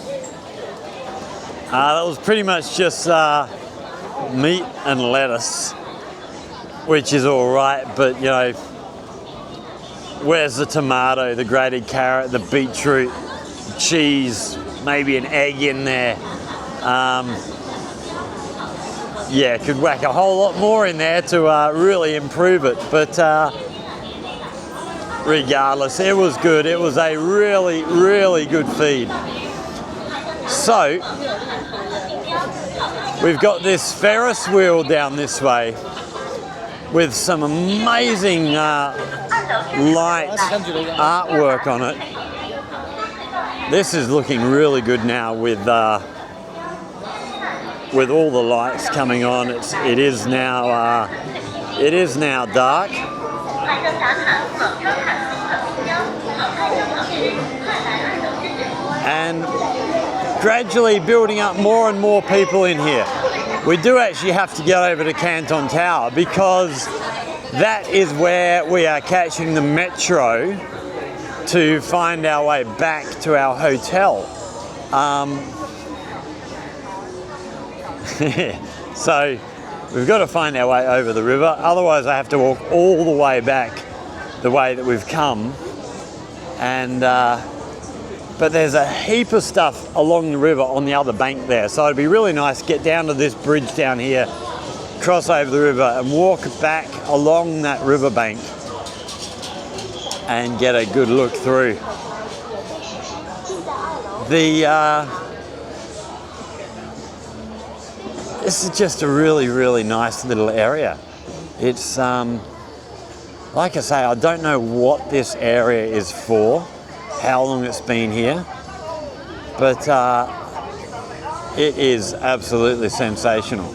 That was pretty much just meat and lettuce, which is all right, but you know, where's the tomato, the grated carrot, the beetroot, cheese, maybe an egg in there. Yeah, could whack a whole lot more in there to really improve it, but regardless, it was good. It was a really, really good feed. So, we've got this Ferris wheel down this way with some amazing light artwork on it. This is looking really good now with all the lights coming on. It is now dark. And gradually building up more and more people in here. We do actually have to get over to Canton Tower because that is where we are catching the metro to find our way back to our hotel. So we've got to find our way over the river, otherwise I have to walk all the way back the way that we've come. And but there's a heap of stuff along the river on the other bank there, so it'd be really nice to get down to this bridge down here, cross over the river and walk back along that river bank and get a good look through. This is just a really, really nice little area. It's, like I say, I don't know what this area is for, how long it's been here, but it is absolutely sensational.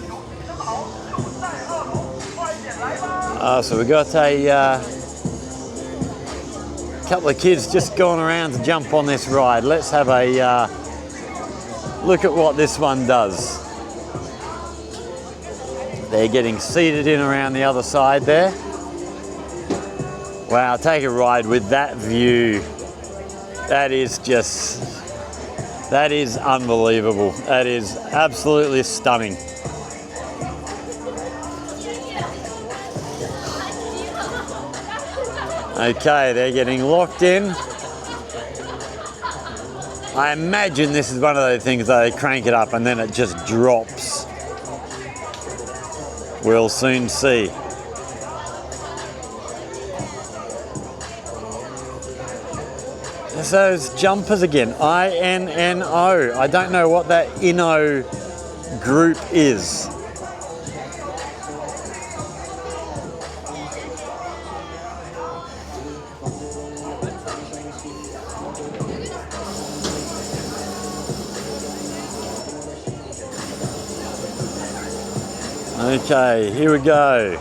So we've got a couple of kids just going around to jump on this ride. Let's have a look at what this one does. They're getting seated in around the other side there. Wow, take a ride with that view. That is unbelievable. That is absolutely stunning. Okay, they're getting locked in. I imagine this is one of those things that they crank it up and then it just drops. We'll soon see. There's those jumpers again, INNO. I don't know what that INNO group is. Okay, here we go.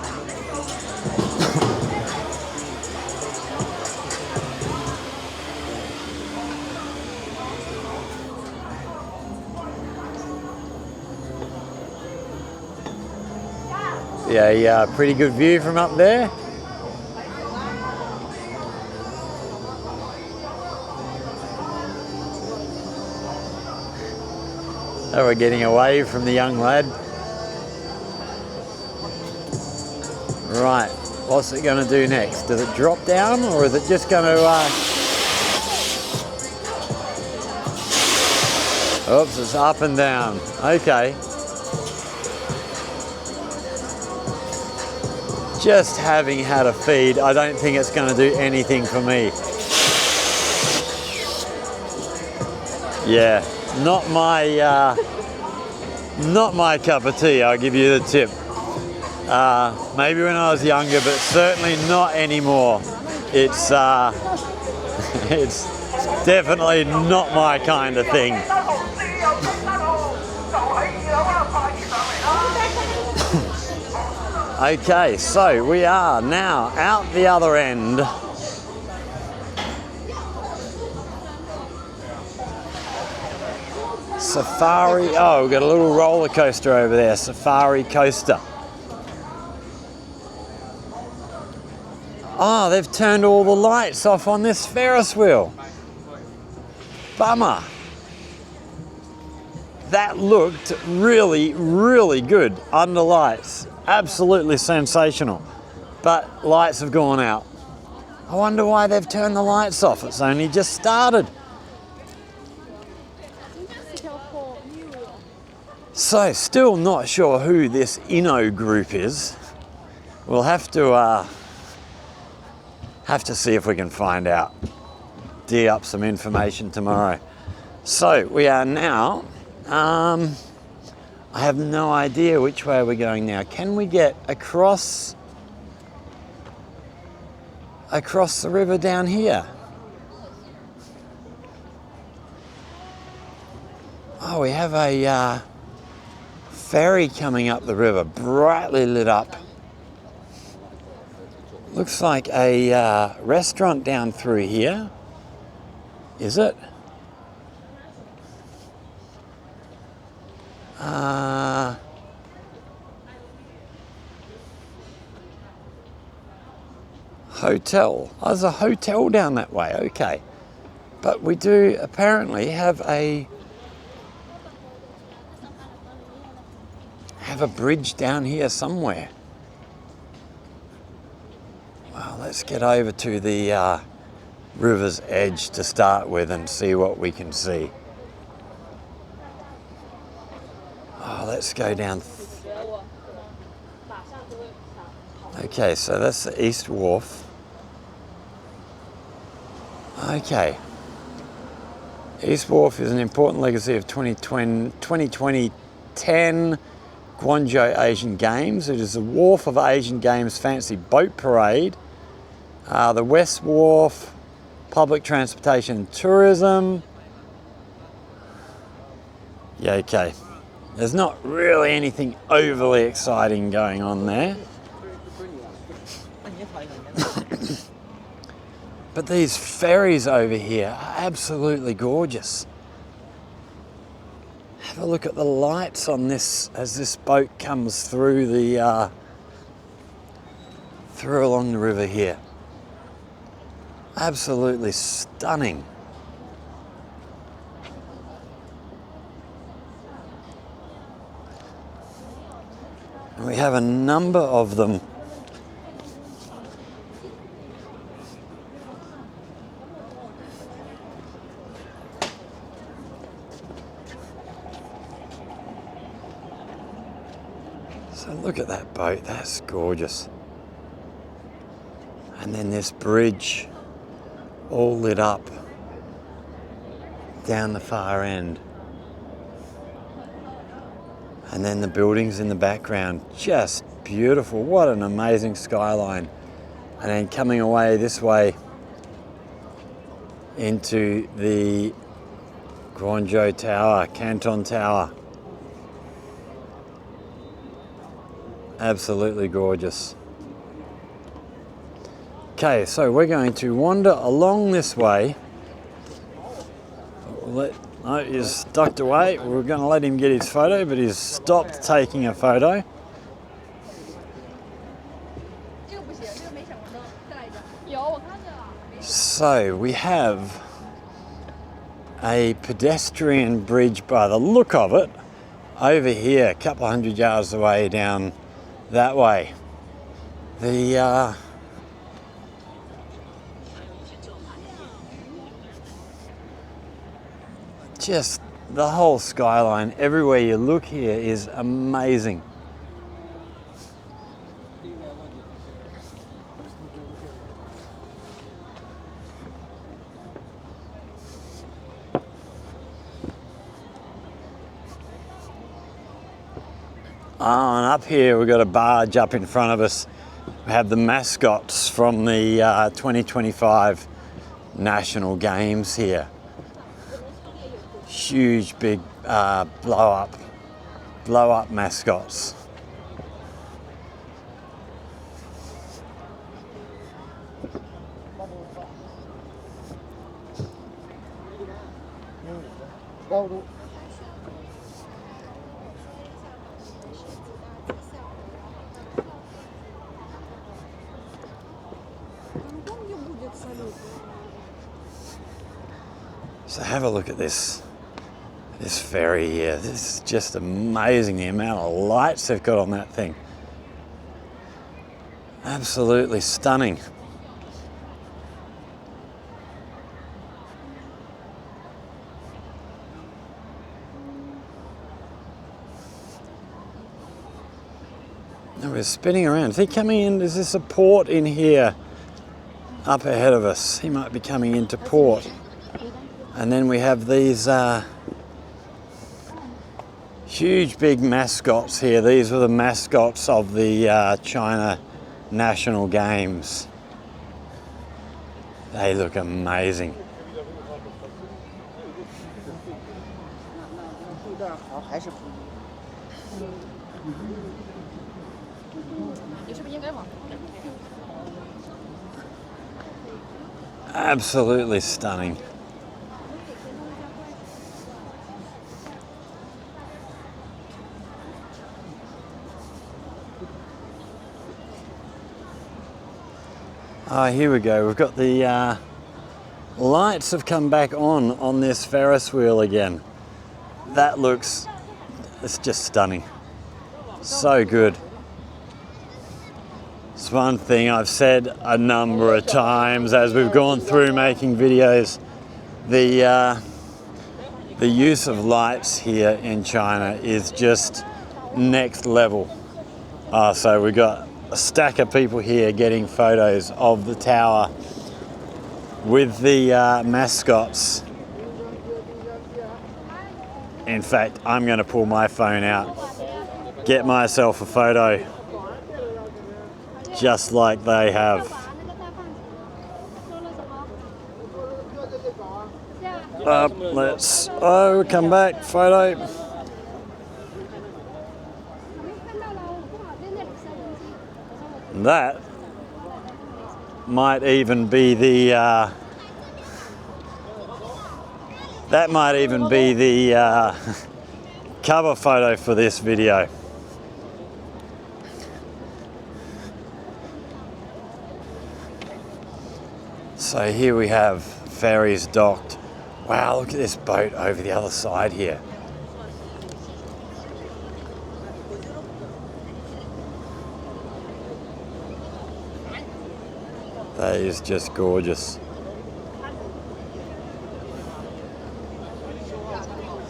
Yeah, pretty good view from up there. Oh, we're getting away from the young lad. Right, what's it going to do next? Does it drop down or is it just going to... Oops, it's up and down. Okay. Just having had a feed, I don't think it's going to do anything for me. Yeah, not my cup of tea, I'll give you the tip. Maybe when I was younger, but certainly not anymore. It's it's definitely not my kind of thing. Okay, so we are now out the other end. Safari, oh, we've got a little roller coaster over there, Safari Coaster. Oh, they've turned all the lights off on this Ferris wheel. Bummer. That looked really, really good under lights. Absolutely sensational. But lights have gone out. I wonder why they've turned the lights off. It's only just started. So, still not sure who this INNO group is. We'll have to Have to see if we can find out. Dig up some information tomorrow. So we are now, I have no idea which way we're going now. Can we get across the river down here? Oh, we have a ferry coming up the river, brightly lit up. Looks like a restaurant down through here. Is it? Hotel. Oh, there's a hotel down that way, okay. But we do apparently have a bridge down here somewhere. Well, let's get over to the river's edge to start with and see what we can see. Oh, let's go down. Okay, so that's the East Wharf. Okay. East Wharf is an important legacy of 2010 Guangzhou Asian Games. It is the wharf of Asian Games fancy boat parade. The West Wharf, public transportation and tourism. Yeah, okay. There's not really anything overly exciting going on there. But these ferries over here are absolutely gorgeous. Have a look at the lights on this as this boat comes through through along the river here. Absolutely stunning. And we have a number of them. So look at that boat, that's gorgeous. And then this bridge all lit up down the far end. And then the buildings in the background, just beautiful. What an amazing skyline. And then coming away this way into the Guangzhou Tower, Canton Tower. Absolutely gorgeous. Okay, so we're going to wander along this way. No, he's ducked away. We were going to let him get his photo, but he's stopped taking a photo. So we have a pedestrian bridge by the look of it over here, a couple of 100 yards away down that way. Just the whole skyline, everywhere you look here is amazing. Oh, and up here we've got a barge up in front of us. We have the mascots from the 2025 National Games here. Huge, big blow up mascots. So have a look at this ferry here. This is just amazing, the amount of lights they've got on that thing. Absolutely stunning. And we're spinning around. Is he coming in? Is this a port in here? up ahead of us. He might be coming into port. And then we have these huge big mascots here. These were the mascots of the China National Games. They look amazing. Absolutely stunning. Here we go. We've got the lights have come back on this Ferris wheel again. That looks, it's just stunning. So good. It's one thing I've said a number of times as we've gone through making videos. The use of lights here in China is just next level. So we've got a stack of people here getting photos of the tower with the mascots. In fact, I'm going to pull my phone out, get myself a photo just like they have. Come back, photo. That might even be the cover photo for this video. So here we have ferries docked. Wow, look at this boat over the other side here. That is just gorgeous.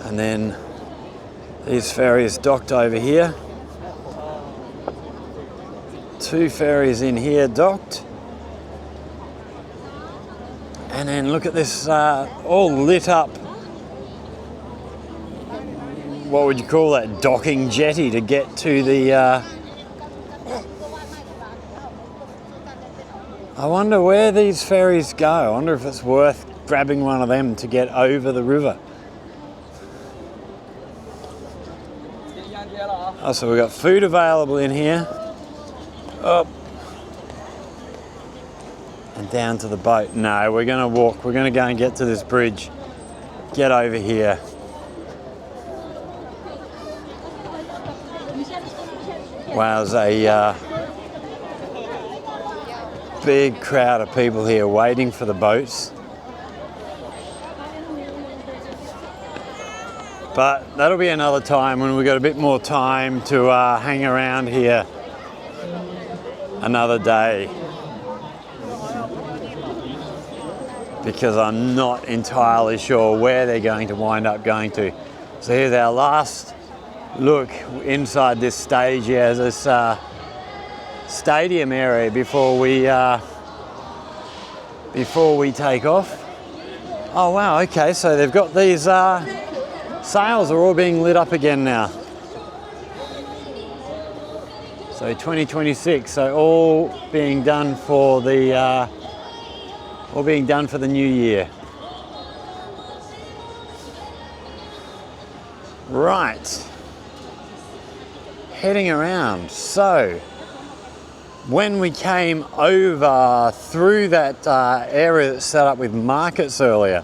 And then these ferries docked over here. Two ferries in here docked. And then look at this, all lit up. What would you call that? Docking jetty to get to the... I wonder where these ferries go. I wonder if it's worth grabbing one of them to get over the river. Oh, so we've got food available in here. Up. And down to the boat. No, we're going to walk. We're going to go and get to this bridge. Get over here. Wow, there's a big crowd of people here waiting for the boats. But that'll be another time when we've got a bit more time to hang around here another day. Because I'm not entirely sure where they're going to wind up going to. So here's our last look inside this stage here, this stadium area before we take off. Oh wow, okay, so they've got these sails are all being lit up again now. So 2026, so all being done for the new year. Right, heading around. So when we came over through that area that's set up with markets earlier,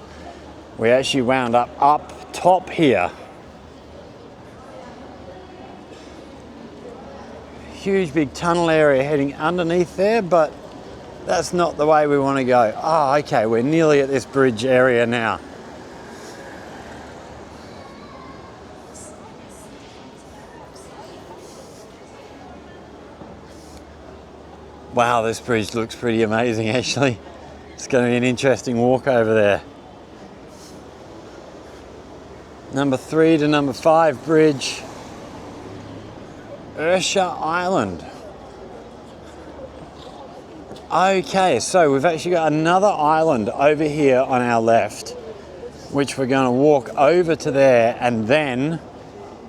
we actually wound up top here. Huge big tunnel area heading underneath there, but that's not the way we want to go. Oh, okay, we're nearly at this bridge area now. Wow, this bridge looks pretty amazing actually. It's going to be an interesting walk over there. Number 3 to number 5 bridge, Ursha Island. Okay, so we've actually got another island over here on our left, which we're going to walk over to there and then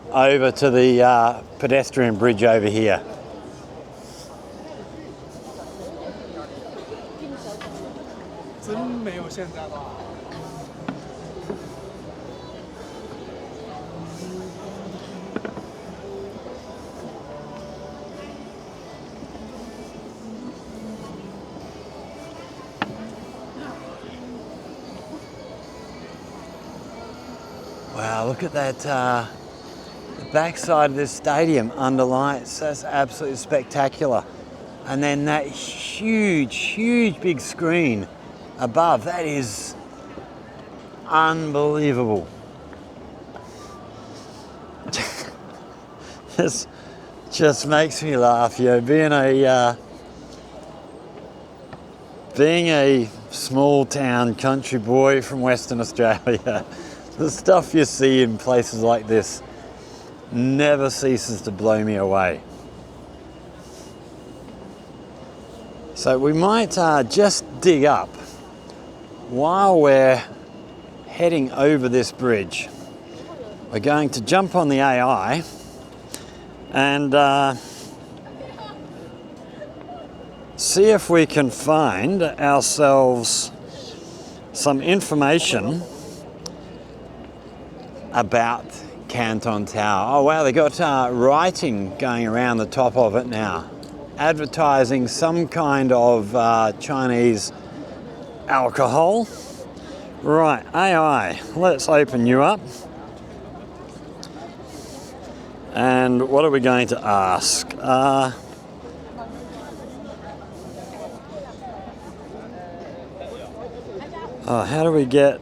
over to the pedestrian bridge over here. Wow, look at that, the backside of this stadium under lights. That's absolutely spectacular. And then that huge big screen above, that is unbelievable. This just makes me laugh, you know, being a small town country boy from Western Australia. The stuff you see in places like this never ceases to blow me away. So we might just dig up while we're heading over this bridge. We're going to jump on the AI and see if we can find ourselves some information about Canton Tower. Oh wow, they got writing going around the top of it now, advertising some kind of Chinese alcohol. Right, AI, let's open you up. And what are we going to ask? Oh, how do we get...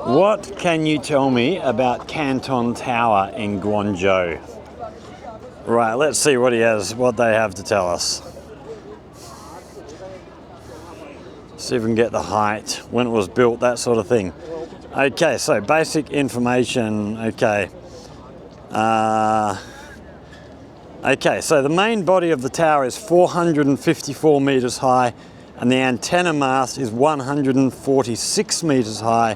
What can you tell me about Canton Tower in Guangzhou? Right, let's see what they have to tell us. See if we can get the height, when it was built, that sort of thing. Okay, so basic information, okay. Okay, so the main body of the tower is 454 meters high and the antenna mast is 146 meters high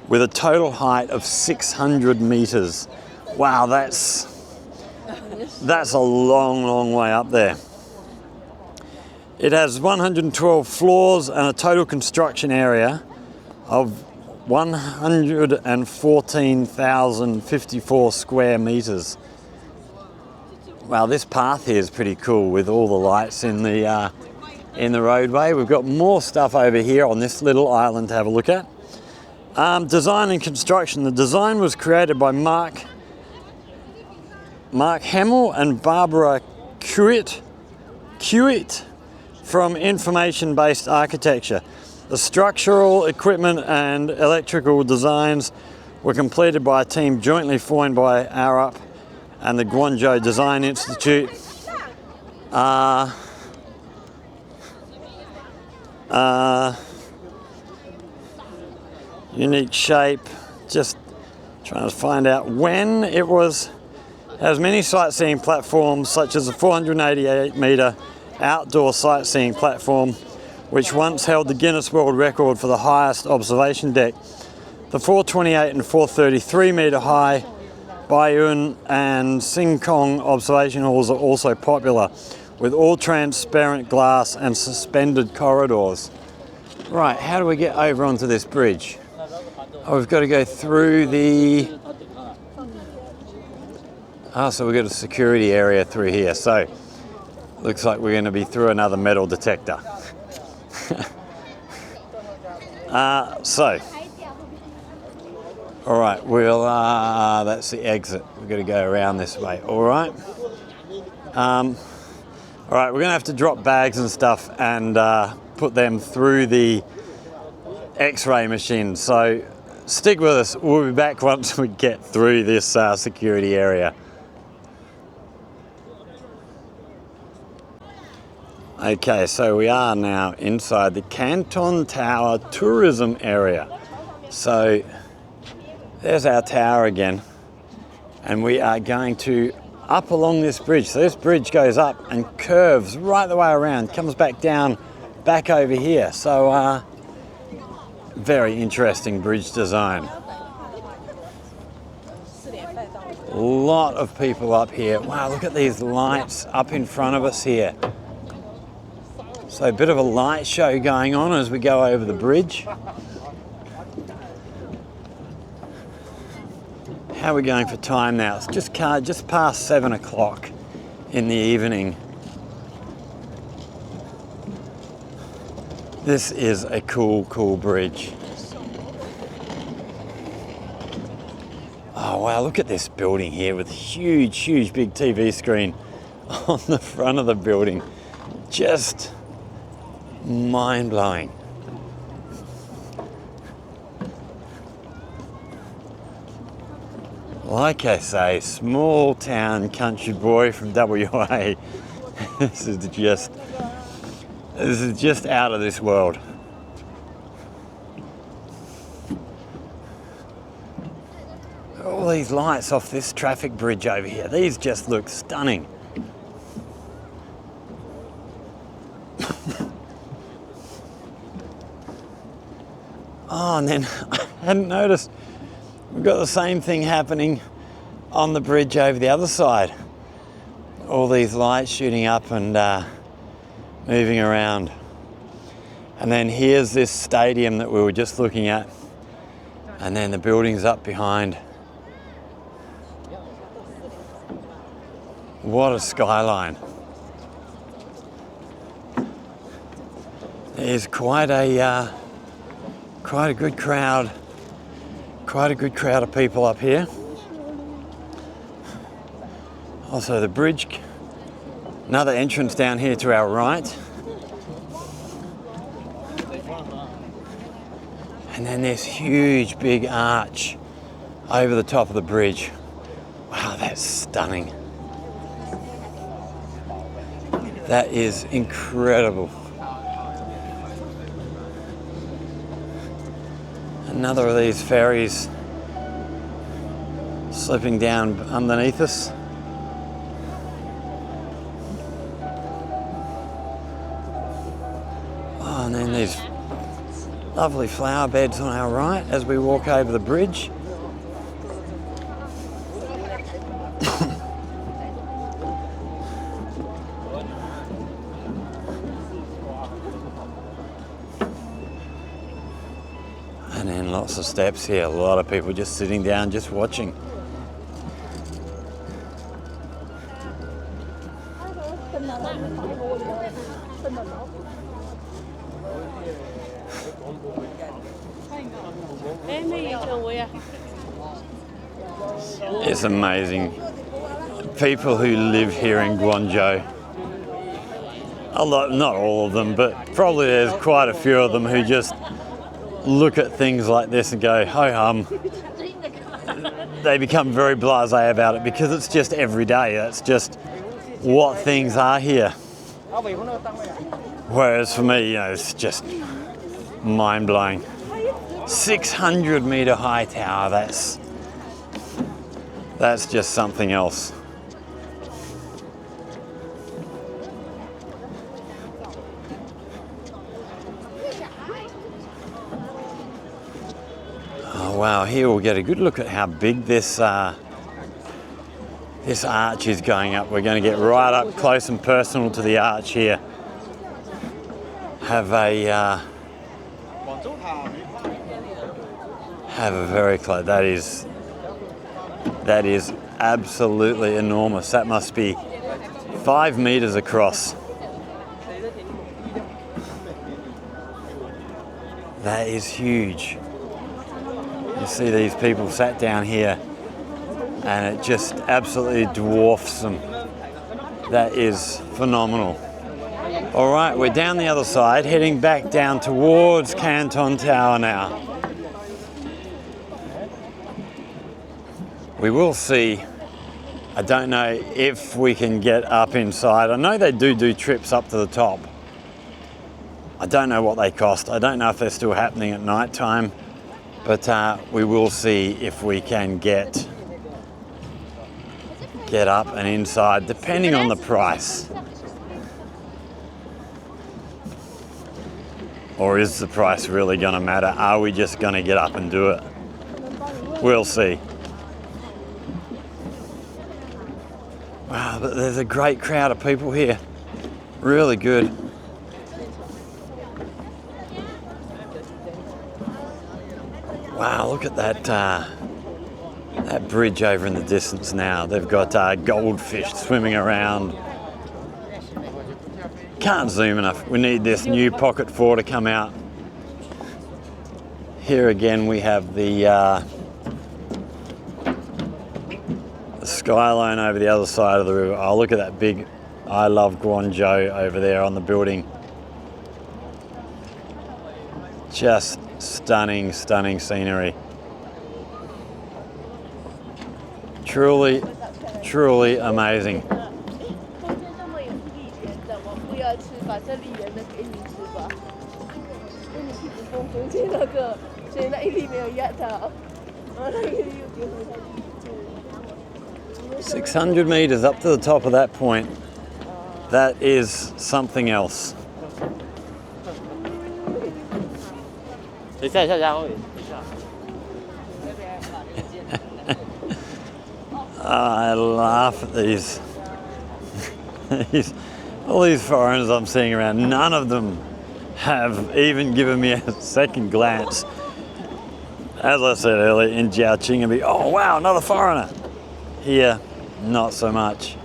with a total height of 600 meters. Wow, that's a long way up there. It has 112 floors and a total construction area of 114,054 square meters. Wow, this path here is pretty cool with all the lights in the roadway. We've got more stuff over here on this little island to have a look at. Design and construction. The design was created by Mark Hemmel and Barbara Kuit from Information-Based Architecture. The structural, equipment and electrical designs were completed by a team jointly formed by Arup and the Guangzhou Design Institute. Unique shape, just trying to find out when it was. It has many sightseeing platforms such as a 488 metre outdoor sightseeing platform which once held the Guinness World Record for the highest observation deck. The 428 and 433 metre high Baiyun and Singkong observation halls are also popular, with all transparent glass and suspended corridors. Right, how do we get over onto this bridge? Oh, we've got to go through the... Oh, so we've got a security area through here. So, looks like we're going to be through another metal detector. All right, that's the exit. We've got to go around this way, all right? All right, we're going to have to drop bags and stuff and put them through the X-ray machine. So stick with us. We'll be back once we get through this security area. Okay, so we are now inside the Canton Tower tourism area. So there's our tower again. And we are going to up along this bridge. So this bridge goes up and curves right the way around, comes back down, back over here. So very interesting bridge design. A lot of people up here. Wow, look at these lights up in front of us here. So a bit of a light show going on as we go over the bridge. How are we going for time now? It's just past 7 o'clock in the evening. This is a cool bridge. Oh wow, look at this building here with a huge big TV screen on the front of the building. Just mind-blowing. Like I say, small town country boy from WA. This is just out of this world. All these lights off this traffic bridge over here, these just look stunning. Oh, and then I hadn't noticed, we've got the same thing happening on the bridge over the other side. All these lights shooting up and moving around. And then here's this stadium that we were just looking at. And then the buildings up behind. What a skyline. There's quite a good crowd. Quite a good crowd of people up here. Also the bridge, another entrance down here to our right. And then this huge big arch over the top of the bridge. Wow, that's stunning. That is incredible. Another of these ferries slipping down underneath us. Oh, and then these lovely flower beds on our right as we walk over the bridge. And then lots of steps here, a lot of people just sitting down, just watching. It's amazing. People who live here in Guangzhou, a lot, not all of them, but probably there's quite a few of them who just look at things like this and go, ho hum. They become very blasé about it because it's just every day. That's just what things are here. Whereas for me, you know, it's just mind-blowing. 600-metre high tower, that's just something else. Oh wow, here we'll get a good look at how big this arch is going up. We're going to get right up close and personal to the arch here. Have a very close. That is absolutely enormous. That must be 5 meters across. That is huge. You see these people sat down here and it just absolutely dwarfs them. That is phenomenal. All right, we're down the other side, heading back down towards Canton Tower now. We will see. I don't know if we can get up inside. I know they do trips up to the top. I don't know what they cost. I don't know if they're still happening at night time, but we will see if we can get get up and inside, depending on the price. Or is the price really going to matter? Are we just going to get up and do it? We'll see. Wow, but there's a great crowd of people here. Really good. Wow, look at that that bridge over in the distance now. They've got goldfish swimming around. Can't zoom enough. We need this new Pocket 4 to come out. Here again we have the skyline over the other side of the river. Oh, look at that big I Love Guangzhou over there on the building. Just stunning, stunning scenery. Truly, truly amazing. "600 meters up to the top of that point. That is something else." I laugh at these, all these foreigners I'm seeing around. None of them have even given me a second glance. As I said earlier, in Jiaoqing, and be, oh wow, another foreigner. Here, not so much.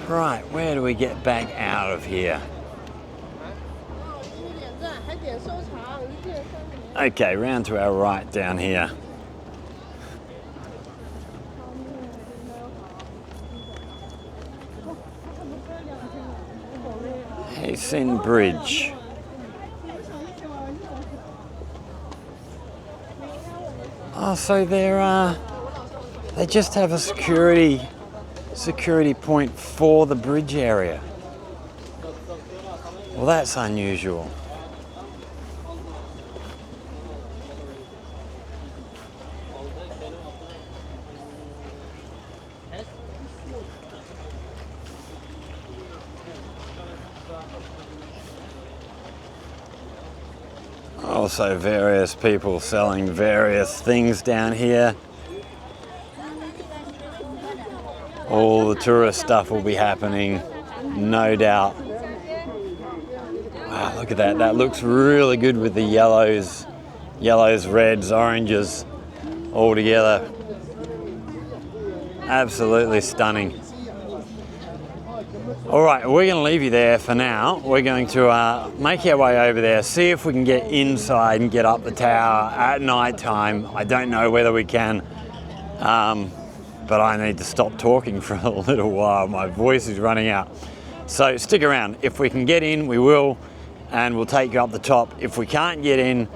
Right, where do we get back out of here? Okay, round to our right down here. Heysen Bridge. Oh, so they just have a security point for the bridge area. Well, that's unusual. Also various people selling various things down here. All the tourist stuff will be happening, no doubt. Wow, look at that. That looks really good with the yellows, reds, oranges all together. Absolutely stunning. All right, we're going to leave you there for now. We're going to make our way over there, see if we can get inside and get up the tower at night time. I don't know whether we can, but I need to stop talking for a little while. My voice is running out. So stick around. If we can get in, we will, and we'll take you up the top. If we can't get in,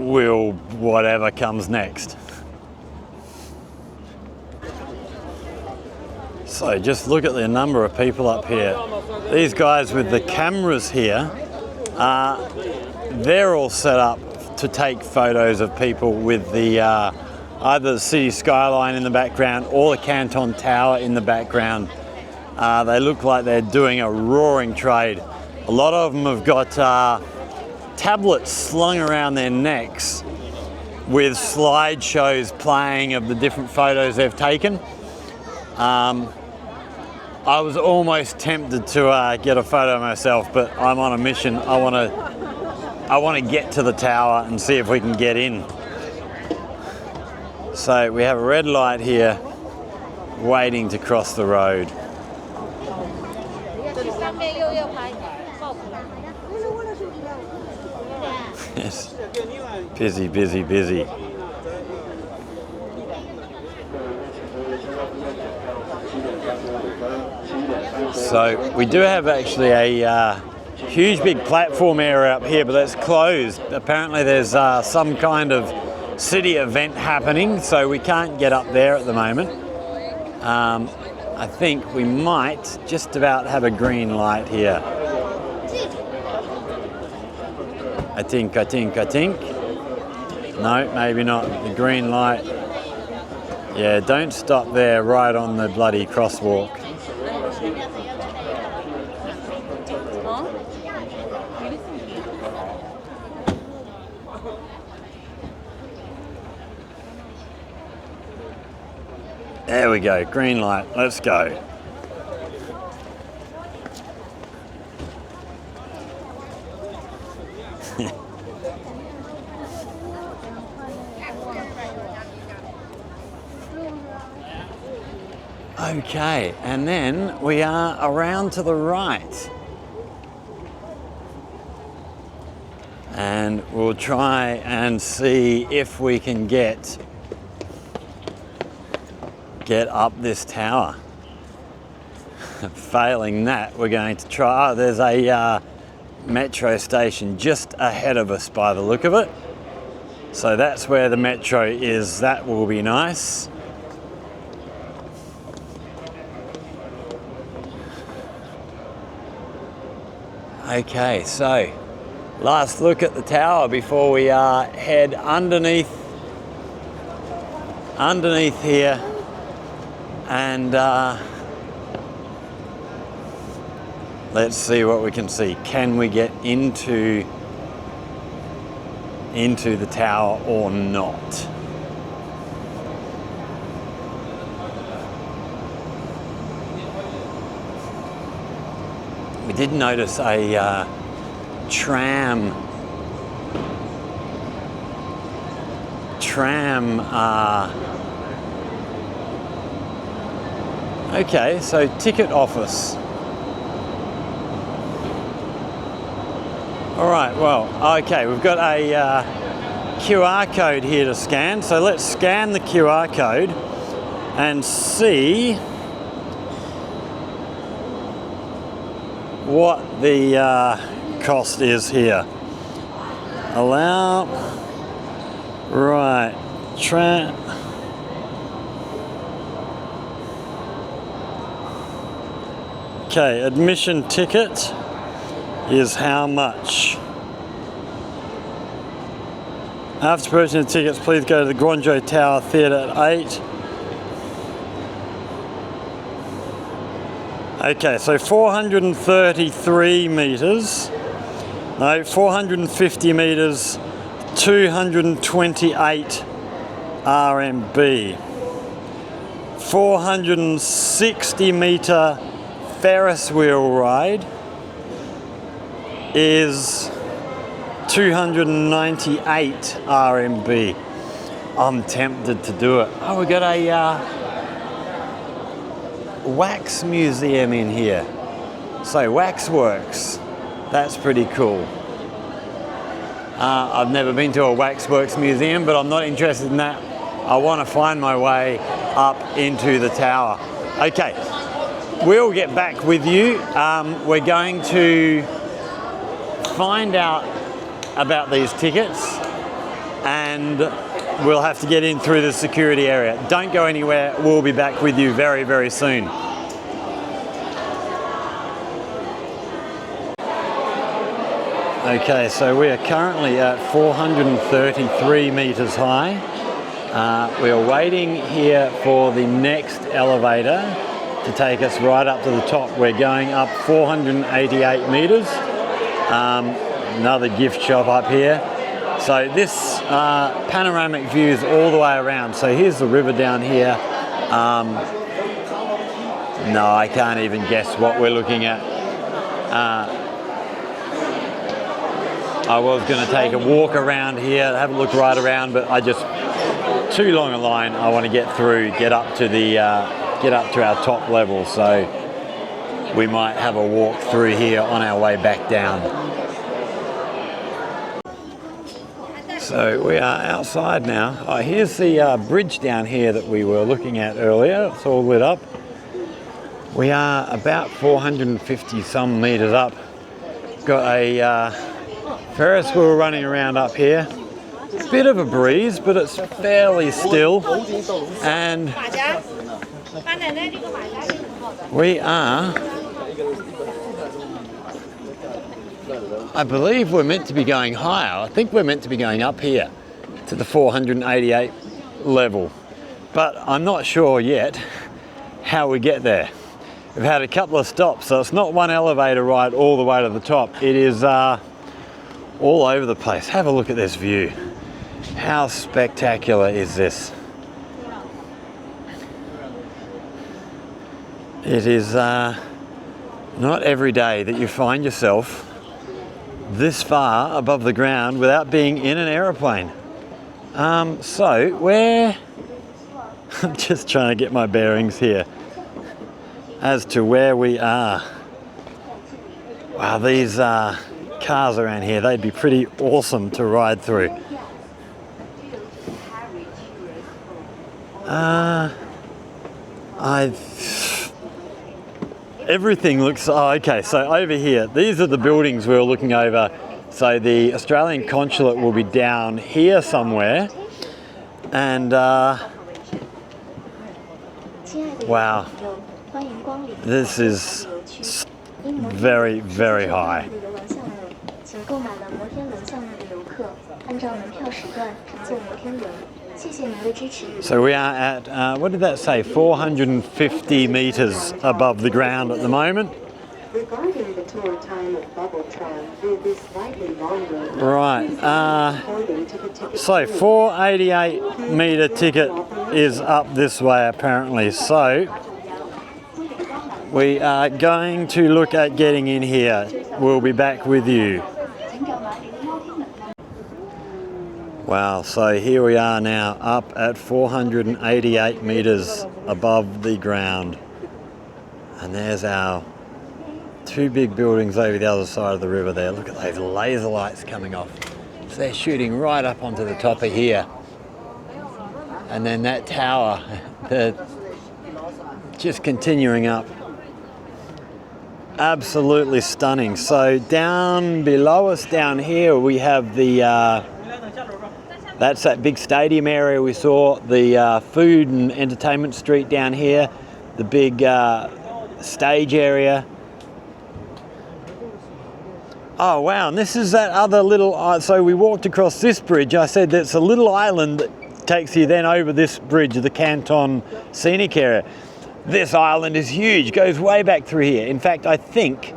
we'll whatever comes next. So just look at the number of people up here. These guys with the cameras here, they're all set up to take photos of people with the either the city skyline in the background or the Canton Tower in the background. They look like they're doing a roaring trade. A lot of them have got tablets slung around their necks with slideshows playing of the different photos they've taken. I was almost tempted to get a photo myself, but I'm on a mission. I want to get to the tower and see if we can get in. So we have a red light here, waiting to cross the road. Yes, busy, busy, busy. So we do have actually a huge big platform area up here, but that's closed. Apparently there's some kind of city event happening, so we can't get up there at the moment. I think we might just about have a green light here. I think. No, maybe not. The green light. Yeah, don't stop there right on the bloody crosswalk. There we go, green light, let's go. Okay, and then we are around to the right. And we'll try and see if we can get up this tower. Failing that, we're going to try. Oh, there's a metro station just ahead of us by the look of it. So that's where the metro is. That will be nice. Okay, so last look at the tower before we head underneath here. And let's see what we can see. Can we get into the tower or not? We did notice a tram okay, so ticket office. All right, well, okay, we've got a QR code here to scan. So let's scan the QR code and see what the cost is here. Allow, right, okay, admission ticket is how much? After purchasing the tickets, please go to the Guangzhou Tower Theatre at 8. Okay, so 433 metres, no, 450 metres, 228 RMB. 460 metre Ferris wheel ride is 298 RMB. I'm tempted to do it. Oh, we got a wax museum in here. So waxworks, that's pretty cool. I've never been to a waxworks museum, but I'm not interested in that. I want to find my way up into the tower. Okay, we'll get back with you. We're going to find out about these tickets and we'll have to get in through the security area. Don't go anywhere. We'll be back with you very, very soon. Okay, so we are currently at 433 metres high. We are waiting here for the next elevator to take us right up to the top. We're going up 488 metres. Another gift shop up here. So this panoramic view is all the way around. So here's the river down here. No, I can't even guess what we're looking at. I was going to take a walk around here, have a look right around, but I just too long a line. I want to get through, get up to our top level. So we might have a walk through here on our way back down. So we are outside now. Oh, here's the bridge down here that we were looking at earlier. It's all lit up. We are about 450 some metres up. Got a Ferris wheel running around up here. Bit of a breeze, but it's fairly still. And we are, I believe we're meant to be going higher. I think we're meant to be going up here to the 488 level. But I'm not sure yet how we get there. We've had a couple of stops, so it's not one elevator ride all the way to the top. It is all over the place. Have a look at this view. How spectacular is this? It is not every day that you find yourself this far above the ground without being in an aeroplane. So where, I'm just trying to get my bearings here as to where we are. Wow, these cars around here, they'd be pretty awesome to ride through. Everything looks, oh, okay, so over here, these are the buildings we were looking over. So the Australian consulate will be down here somewhere. And wow, this is very, very high. So we are at, what did that say, 450 meters above the ground at the moment. Regarding the tour time of bubble tram, will be slightly longer. Right, so 488 meter ticket is up this way apparently. So we are going to look at getting in here. We'll be back with you. Wow, so here we are now up at 488 meters above the ground. And there's our two big buildings over the other side of the river there. Look at those laser lights coming off. So they're shooting right up onto the top of here. And then that tower, just continuing up. Absolutely stunning. So down below us down here we have the that's that big stadium area we saw, the food and entertainment street down here, the big stage area. Oh wow, and this is that other little, so we walked across this bridge. I said that's a little island that takes you then over this bridge, the Canton scenic area. This island is huge, goes way back through here. In fact, I think,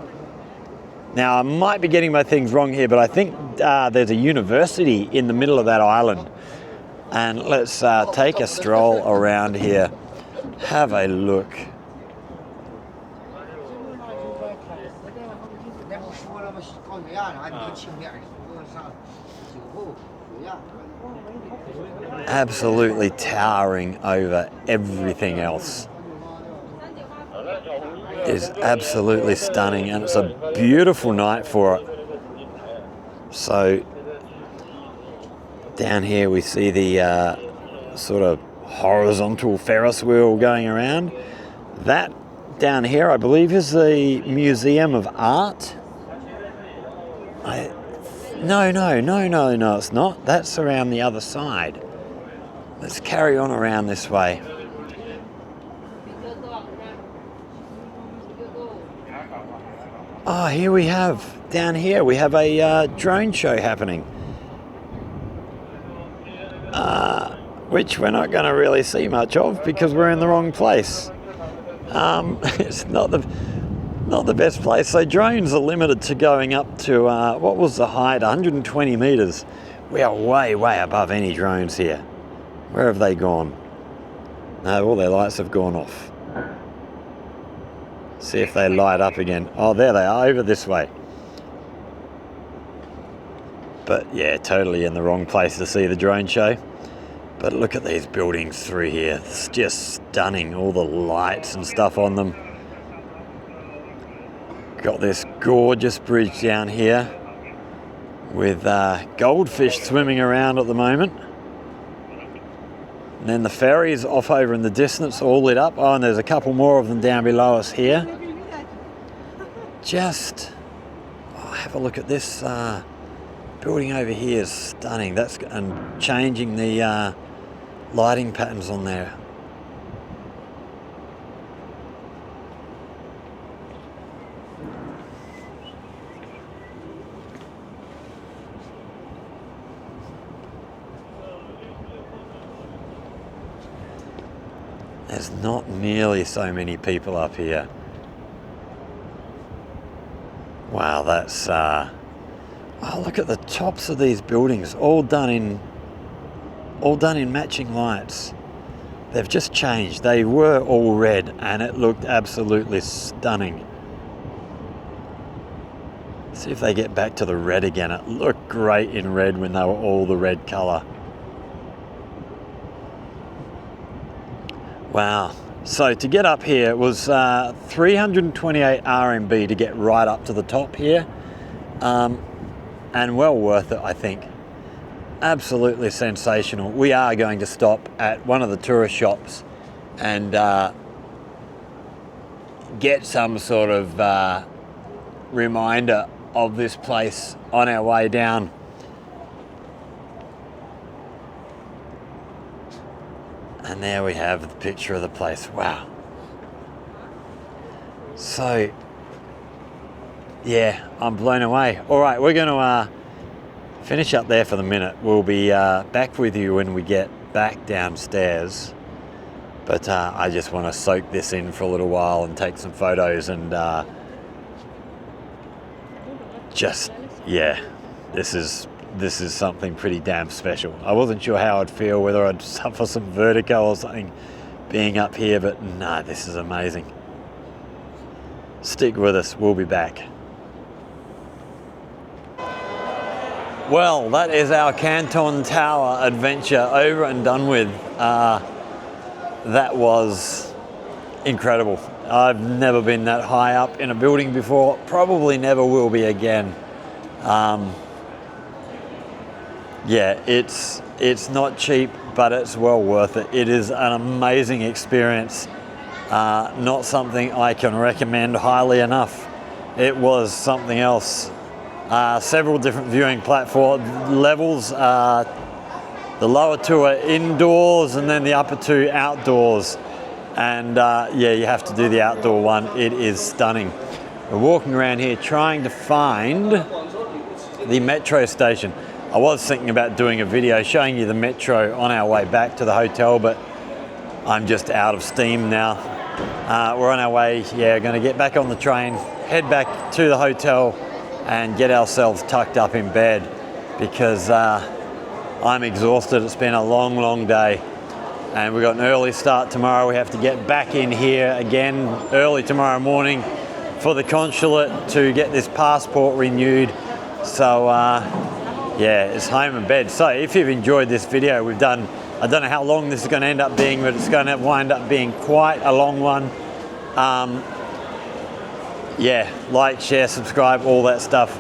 now I might be getting my things wrong here, but I think there's a university in the middle of that island. And let's take a stroll around here. Have a look. Absolutely towering over everything else. Is absolutely stunning, and it's a beautiful night for it. So down here we see the sort of horizontal Ferris wheel going around. That down here I believe is the Museum of Art. No, it's not. That's around the other side. Let's carry on around this way. Oh, here we have, down here, we have a drone show happening. Which we're not going to really see much of because we're in the wrong place. It's not the best place. So drones are limited to going up to, what was the height? 120 meters. We are way, way above any drones here. Where have they gone? No, all their lights have gone off. See if they light up again. Oh, there they are, over this way. But yeah, totally in the wrong place to see the drone show. But look at these buildings through here. It's just stunning, all the lights and stuff on them. Got this gorgeous bridge down here with goldfish swimming around at the moment. And then the ferries off over in the distance, all lit up. Oh, and there's a couple more of them down below us here. Just, have a look at this building over here is stunning. That's, and changing the lighting patterns on there. there's not nearly so many people up here. Wow, that's oh, look at the tops of these buildings, all done in matching lights. They've just changed. They were all red and it looked absolutely stunning. See if they get back to the red again. It looked great in red when they were all the red color. Wow. So to get up here, it was 328 RMB to get right up to the top here. And well worth it, I think. Absolutely sensational. We are going to stop at one of the tourist shops and get some sort of reminder of this place on our way down. And there we have the picture of the place. Wow. So, yeah, I'm blown away. All right, we're going to finish up there for the minute. We'll be back with you when we get back downstairs. But I just want to soak this in for a little while and take some photos and just, yeah, this is something pretty damn special. I wasn't sure how I'd feel, whether I'd suffer some vertigo or something being up here, but no, this is amazing. Stick with us, we'll be back. Well, that is our Canton Tower adventure over and done with. That was incredible. I've never been that high up in a building before, probably never will be again. Yeah, it's not cheap, but it's well worth it. It is an amazing experience. Not something I can recommend highly enough. It was something else. Several different viewing platform levels. The lower two are indoors and then the upper two outdoors. And yeah, you have to do the outdoor one. It is stunning. We're walking around here trying to find the metro station. I was thinking about doing a video showing you the metro on our way back to the hotel, but I'm just out of steam now. We're on our way, yeah, going to get back on the train, head back to the hotel and get ourselves tucked up in bed because I'm exhausted. It's been a long, long day and we've got an early start tomorrow. We have to get back in here again early tomorrow morning for the consulate to get this passport renewed. So yeah, it's home and bed. So if you've enjoyed this video we've done, I don't know how long this is going to end up being, but it's going to wind up being quite a long one. Yeah, like, share, subscribe, all that stuff.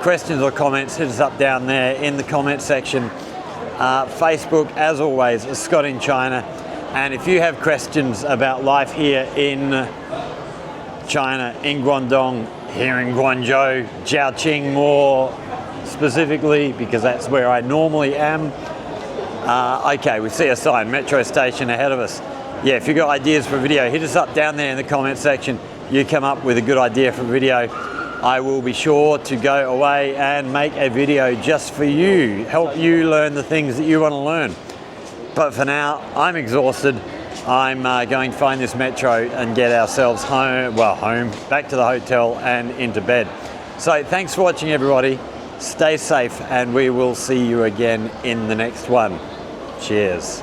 Questions or comments, hit us up down there in the comment section. Facebook, as always, is Scott in China. And if you have questions about life here in China, in Guangdong, here in Guangzhou, Jiaoqing more specifically, because that's where I normally am. Okay, we see a sign, metro station ahead of us. Yeah, if you've got ideas for a video, hit us up down there in the comment section. You come up with a good idea for a video, I will be sure to go away and make a video just for you, help you learn the things that you want to learn. But for now, I'm exhausted. I'm going to find this metro and get ourselves home, back to the hotel and into bed. So thanks for watching, everybody. Stay safe and we will see you again in the next one. Cheers.